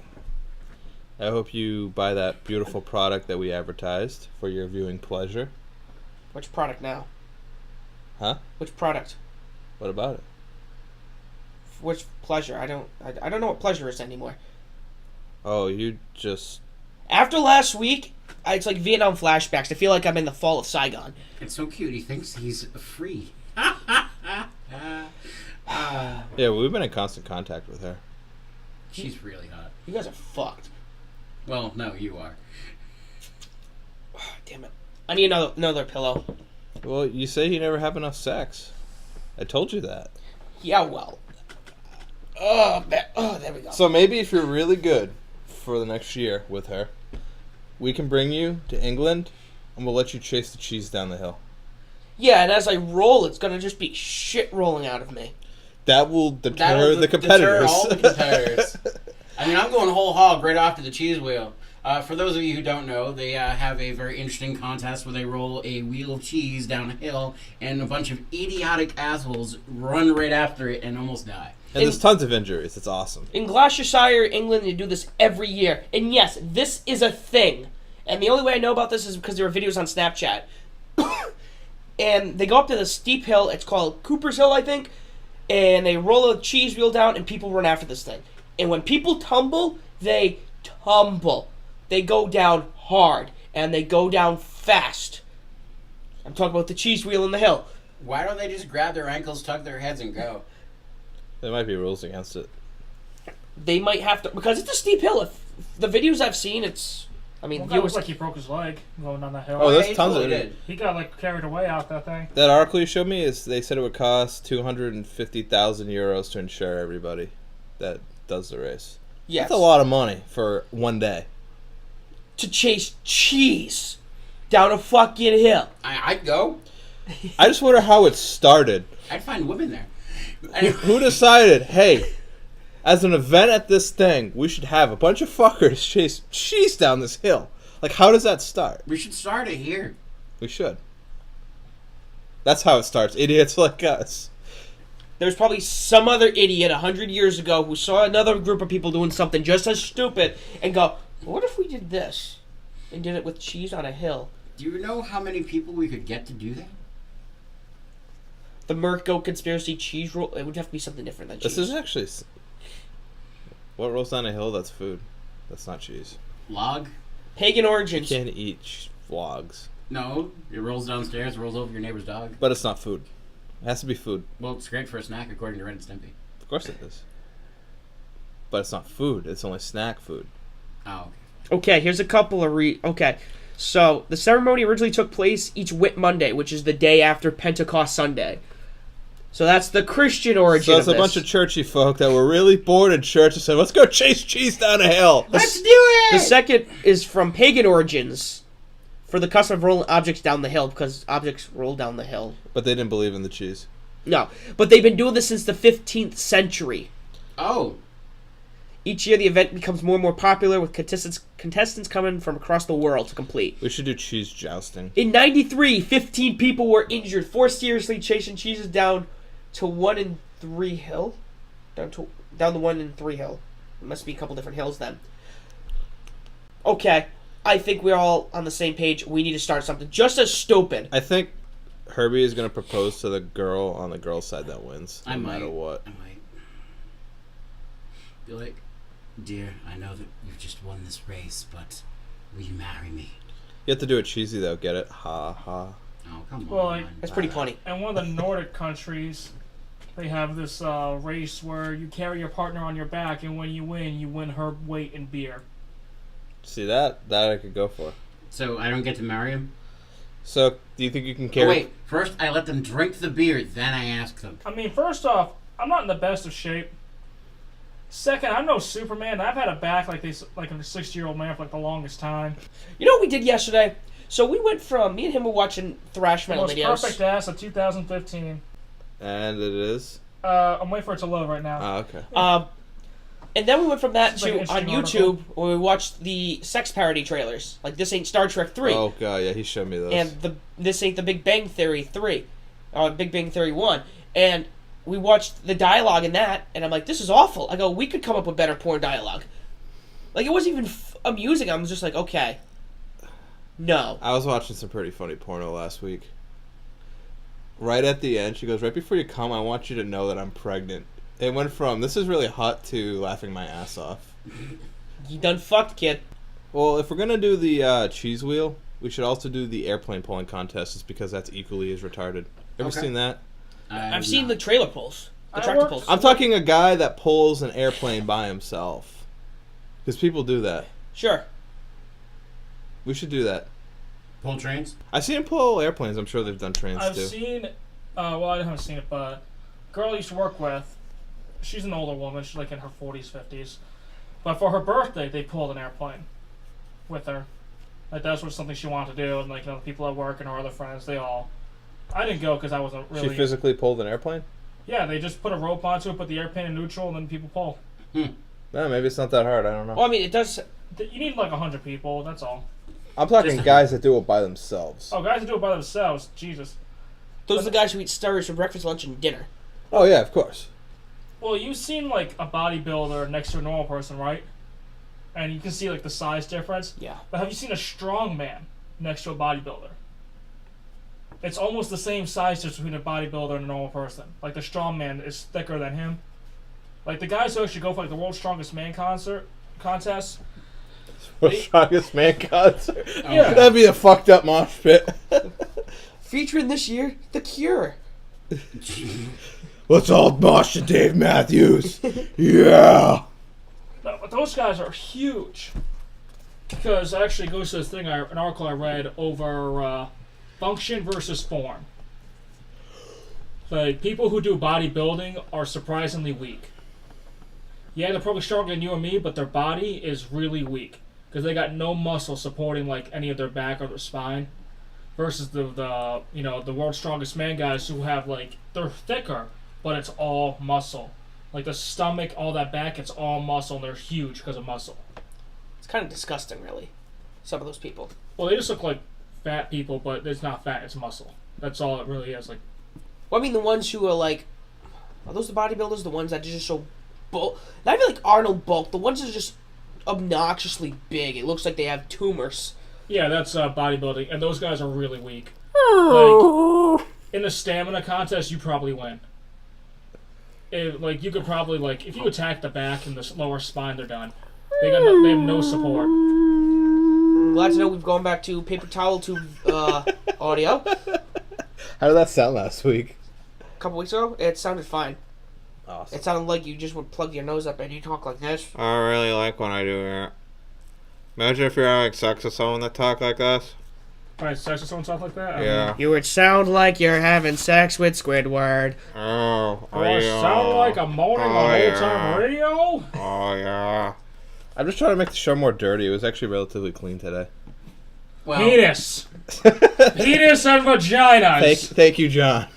I hope you buy that beautiful product that we advertised for your viewing pleasure. Which product now? Huh? Which product? What about it? Which pleasure? I don't know what pleasure is anymore. Oh, you just... After last week, it's like Vietnam flashbacks. I feel like I'm in the fall of Saigon. It's so cute. He thinks he's free. Yeah, we've been in constant contact with her. She's really hot. You guys are fucked. Well, no, you are. Damn it. I need another pillow. Well, you say you never have enough sex. I told you that. Yeah, well. Oh, there we go. So maybe if you're really good for the next year with her, we can bring you to England and we'll let you chase the cheese down the hill. Yeah, and as I roll, it's gonna just be shit rolling out of me. That will deter That'll the competitors. Deter all the competitors. I mean, I'm going whole hog right off to the cheese wheel. For those of you who don't know, they have a very interesting contest where they roll a wheel of cheese down a hill, and a bunch of idiotic assholes run right after it and almost die. And there's tons of injuries. It's awesome. In Gloucestershire, England, they do this every year. And yes, this is a thing. And the only way I know about this is because there are videos on Snapchat. And they go up to the steep hill. It's called Cooper's Hill, I think. And they roll a cheese wheel down, and people run after this thing. And when people tumble, they tumble. They go down hard, and they go down fast. I'm talking about the cheese wheel in the hill. Why don't they just grab their ankles, tuck their heads, and go? There might be rules against it. They might have to, because it's a steep hill. If the videos I've seen, it's... I mean, Well, that looks like he broke his leg going down that hill. Oh, there's He tons totally of it. did. He got like carried away out that thing. That article you showed me is they said it would cost 250,000 euros to insure everybody that does the race. Yes. That's a lot of money for one day. To chase cheese down a fucking hill. I'd go. I just wonder how it started. I'd find women there. Who decided, hey, as an event at this thing, we should have a bunch of fuckers chase cheese down this hill? Like, how does that start? We should start it here. We should. That's how it starts. Idiots like us. There's probably some other idiot 100 years ago who saw another group of people doing something just as stupid and go, what if we did this? And did it with cheese on a hill. Do you know how many people we could get to do that? The MercGoat conspiracy cheese roll, it would have to be something different than cheese. This is actually... What rolls down a hill? That's food. That's not cheese. Log? Pagan You origins. can't eat logs. No. It rolls downstairs, rolls over your neighbor's dog. But it's not food. It has to be food. Well, it's great for a snack, according to Ren and Stimpy. Of course it is. But it's not food. It's only snack food. Oh, Okay, here's a couple of Okay, so the ceremony originally took place each Whit Monday, which is the day after Pentecost Sunday. So that's the Christian origin So it's of a this. bunch of churchy folk that were really bored in church and said, let's go chase cheese down a hill. let's do it! The second is from pagan origins, for the custom of rolling objects down the hill, because objects roll down the hill. But they didn't believe in the cheese. No, but they've been doing this since the 15th century. Oh. Each year the event becomes more and more popular, with contestants coming from across the world to complete. We should do cheese jousting. In 93, 15 people were injured, 4 seriously chasing cheeses down to 1 in 3 hill? Down the 1 in 3 hill. It must be a couple different hills then. Okay, I think we're all on the same page. We need to start something just as stupid. I think Herbie is going to propose to the girl on the girl's side that wins. No I might. matter what. I might. Be like, dear, I know that you've just won this race, but will you marry me? You have to do it cheesy, though. Get it? Ha, ha. Oh, come Well, on. That's pretty funny. In one of the Nordic countries, they have this race where you carry your partner on your back, and when you win her weight in beer. See that? That I could go for. So I don't get to marry him? So, do you think you can Oh, carry... wait, first I let them drink the beer, then I ask them. I mean, first off, I'm not in the best of shape. Second, I'm no Superman. I've had a back like a 60-year-old man for like the longest time. You know what we did yesterday? So we went from, me and him were watching thrash metal Most videos. perfect ass of 2015. And it is? I'm waiting for it to load right now. Oh, okay. And then we went from that It's like to an on interesting YouTube article. where we watched the sex parody trailers. Like This Ain't Star Trek 3 Oh, God, yeah, he showed me those. and This Ain't the Big Bang Theory 3 or Big Bang Theory 1. And we watched the dialogue in that and I'm like, this is awful. I go, we could come up with better porn dialogue. Like it wasn't even amusing. I was just like, okay. No. I was watching some pretty funny porno last week. Right at the end, she goes, right before you come, I want you to know that I'm pregnant. It went from, this is really hot, to laughing my ass off. You done fucked, kid. Well, if we're going to do the cheese wheel, we should also do the airplane pulling contest, just because that's equally as retarded. Ever Okay. seen that? I've seen the trailer pulls. The I tractor worked- pulls. I'm talking a guy that pulls an airplane by himself. Because people do that. Sure. We should do that. Pull trains? I've seen him pull airplanes. I'm sure they've done trains, I've too. seen, well, I haven't seen it, but a girl I used to work with, she's an older woman, she's like in her 40s, 50s. But for her birthday, they pulled an airplane with her. Like, that was something she wanted to do, and, like, you know, the people at work and her other friends, they all. I didn't go because I wasn't really. She physically pulled an airplane? Yeah, they just put a rope onto it, put the airplane in neutral, and then people pull. No, maybe it's not that hard. I don't know. Well, I mean, it does. You need like 100 people, that's all. I'm talking guys that do it by themselves. Oh, guys that do it by themselves, Jesus. Those are the guys who eat Sturries for breakfast, lunch, and dinner. Oh, yeah, of course. Well, you've seen like a bodybuilder next to a normal person, right? And you can see like the size difference. Yeah. But have you seen a strong man next to a bodybuilder? It's almost the same size difference between a bodybuilder and a normal person. Like the strong man is thicker than him. Like the guys who actually go for like the world's strongest man contest. Strongest man concert. Yeah. That'd be a fucked up mosh pit. Featuring this year, The Cure. Let's all mosh to Dave Matthews. Yeah. No, but those guys are huge. Because actually it goes to this thing, an article I read over function versus form. Like, people who do bodybuilding are surprisingly weak. Yeah, they're probably stronger than you and me, but their body is really weak. Because they got no muscle supporting, like, any of their back or their spine. Versus the world's strongest man guys who have, like, they're thicker, but it's all muscle. Like the stomach, all that back, it's all muscle, and they're huge because of muscle. It's kind of disgusting, really. Some of those people. Well, they just look like fat people, but it's not fat, it's muscle. That's all it really is. Like, Well, I mean, the ones who are like, are those the bodybuilders? The ones that are just so bulk? Not even like Arnold bulk. The ones that are just obnoxiously big. It looks like they have tumors. yeah, that's bodybuilding, and those guys are really weak. Like, in the stamina contest, you probably win. Like, you could probably, like, if you attack the back and the lower spine, they're done. They have no support. Glad to know we've gone back to paper towel tube audio. How did that sound last week? A couple weeks ago, it sounded fine. Awesome. It sounded like you just would plug your nose up and you talk like this. I really like when I do that. Imagine if you're having sex with someone that talk like this. Alright, sex with someone talk like that? Yeah. You would sound like you're having sex with Squidward. Oh, Do I sound like I'm moaning on old-time radio? Oh, yeah. I'm just trying to make the show more dirty. It was actually relatively clean today. Well, Penis. Penis and vaginas. Thank you, John.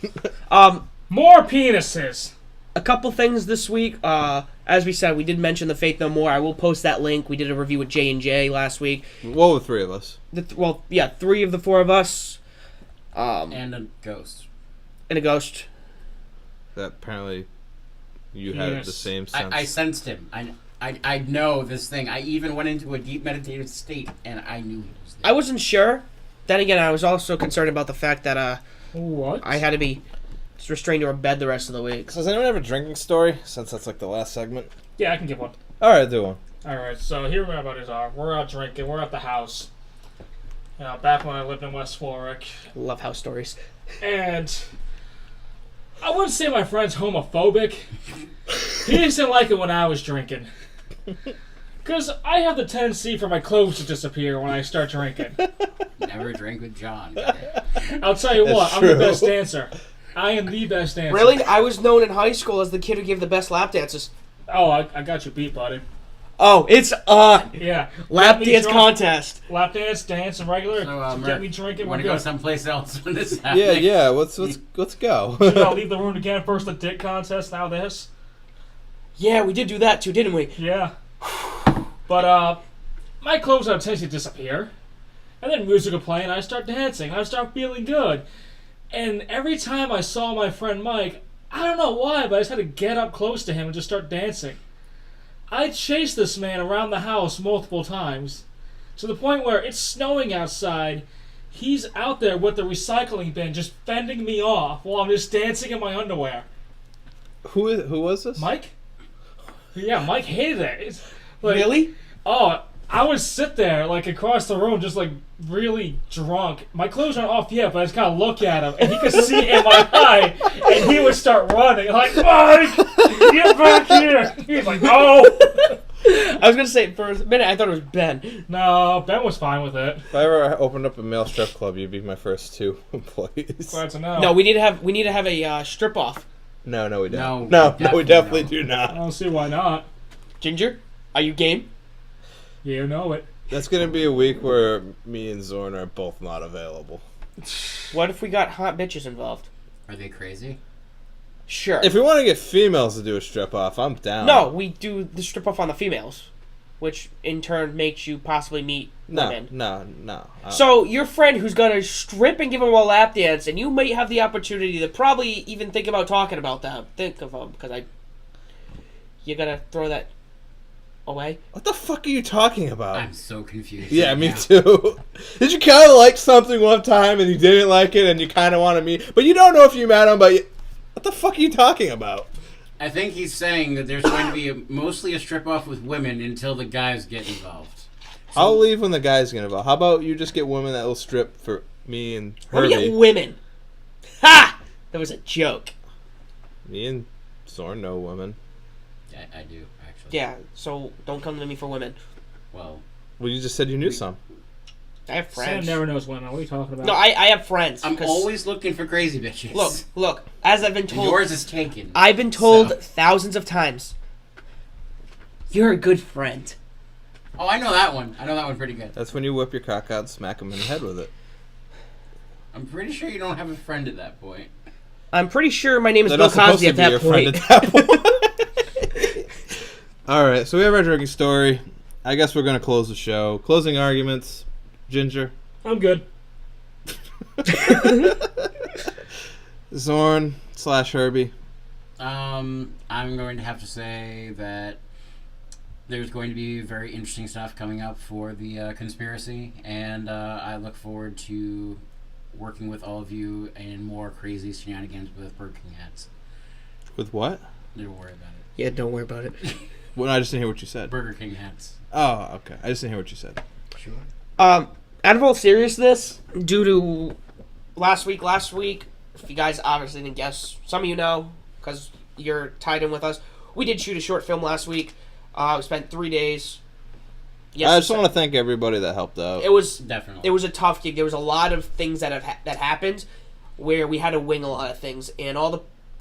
More penises. A couple things this week. As we said, we did mention the Faith No More. I will post that link. We did a review with J&J last week. Well, the three of us. Three of the four of us. and a ghost. And a ghost. That apparently you had Yes. the same sense. I sensed him. I know this thing. I even went into a deep meditative state, and I knew he was there. I wasn't sure. Then again, I was also concerned about the fact that What? I had to be restrained to a bed the rest of the week. So does anyone have a drinking story? Since that's like the last segment. Yeah, I can give one. All right, do one. Alright, so here my buddies are. We're out drinking. We're at the house. Back when I lived in West Warwick. Love house stories. And I wouldn't say my friend's homophobic. He just didn't like it when I was drinking. Because I have the tendency for my clothes to disappear when I start drinking. Never drink with John. I'll tell you That's what, I'm true. the best dancer. I am the best dancer. Really? I was known in high school as the kid who gave the best lap dances. Oh, I got you beat, buddy. Oh, it's Yeah. lap Get me dance drunk. contest. Lap dance, and regular. So, get me drinking. Want We're to go good. someplace else when this happens? Yeah. Let's go. Should I leave the room again? First the dick contest, now this. Yeah, we did do that too, didn't we? Yeah. But, my clothes have a tendency to disappear. And then music will play, and I start dancing. I start feeling good. And every time I saw my friend Mike, I don't know why, but I just had to get up close to him and just start dancing. I chased this man around the house multiple times, to the point where it's snowing outside. He's out there with the recycling bin just fending me off while I'm just dancing in my underwear. Who was this? Mike? Yeah, Mike hated it. It's like, Really? Oh, I would sit there, like, across the room, just, like, really drunk. My clothes aren't off yet, but I just kind of look at him, and he could see it in my eye, and he would start running, like, Mike, get back here! He's like, no! I was gonna say for a minute I thought it was Ben. No, Ben was fine with it. If I ever opened up a male strip club, you'd be my first two employees. Glad to know. No, we need to have a strip off. No, we don't. No, we definitely do not. I don't see why not. Ginger, are you game? You know it. That's gonna be a week where me and Zorn are both not available. What if we got hot bitches involved? Are they crazy? Sure. If we want to get females to do a strip off, I'm down. No, we do the strip off on the females, which in turn makes you possibly meet women. No. So your friend who's gonna strip and give him a lap dance, and you might have the opportunity to probably even think about talking about that. Think of him, because you're gonna throw that away. What the fuck are you talking about? I'm so confused. Yeah, right me now. too. Did you kind of like something one time and you didn't like it and you kind of want to meet, but you don't know if you met him, but what the fuck are you talking about? I think he's saying that there's going to be mostly a strip off with women until the guys get involved. I'll leave when the guys get involved. How about you just get women that will strip for me and Let me get Herbie? women. Ha! That was a joke. Me and Zorn know women. I do, actually. Yeah, so don't come to me for women. Well, Well, you just said you knew some. I have Sam friends. never knows women. What are you talking about? No, I have friends. I'm 'cause- always looking for crazy bitches. Look. As I've been And told, yours is taken. I've been told So- thousands of times. You're a good friend. Oh, I know that one. I know that one pretty good. That's when you whip your cock out and smack him in the head with it. I'm pretty sure you don't have a friend at that point. I'm pretty sure my name is They're Bill not supposed Cosby to at be your that friend point. at that point. All right, so we have our drinking story. I guess we're going to close the show. Closing arguments. Ginger. I'm good. Zorn / Herbie. I'm going to have to say that there's going to be very interesting stuff coming up for the conspiracy, and I look forward to working with all of you in more crazy shenanigans with Burger King hats. With what? Don't worry about it. Yeah, don't worry about it. Well, I just didn't hear what you said. Burger King hats. Oh, okay. I just didn't hear what you said. Sure. Out of all seriousness, due to last week, if you guys obviously didn't guess, some of you know because you're tied in with us. We did shoot a short film last week. We spent 3 days. Yes, I just want to thank everybody that helped out. It was Definitely. It was a tough gig. There was a lot of things that that happened where we had to wing a lot of things, and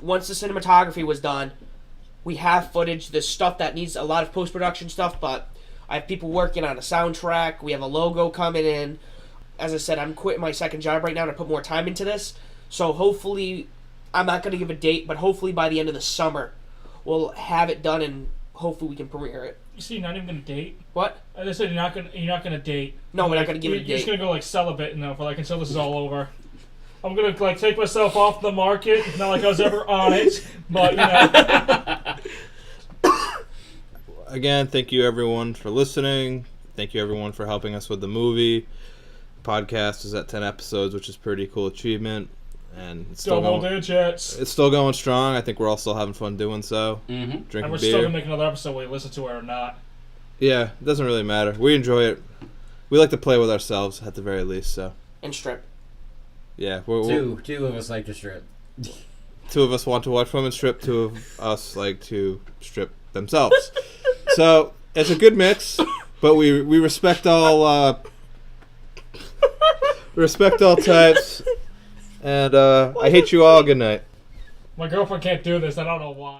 once the cinematography was done, we have footage. There's stuff that needs a lot of post-production stuff, but I have people working on a soundtrack. We have a logo coming in. As I said, I'm quitting my second job right now to put more time into this. So hopefully, I'm not going to give a date, but hopefully by the end of the summer, we'll have it done and hopefully we can premiere it. You see, you're not even gonna date. What? I just said you're not gonna date. No, we're not going to give it a You're just date. gonna go celibate now for until this is all over. I'm gonna take myself off the market. Not like I was ever on it, but Again, thank you everyone for listening. Thank you everyone for helping us with the movie. Podcast is at 10 episodes, which is a pretty cool achievement. And it's still double going. digits. It's still going strong. I think we're all still having fun doing so. Mm-hmm. Drinking And we're beer. still gonna make another episode whether you listen to it or not. Yeah, it doesn't really matter. We enjoy it. We like to play with ourselves at the very least. So And strip. yeah, Two of us like to strip. two of us want to watch women strip. Two of us like to strip themselves. So it's a good mix, but we respect all types. And I hate you all. Good night. My girlfriend can't do this. I don't know why.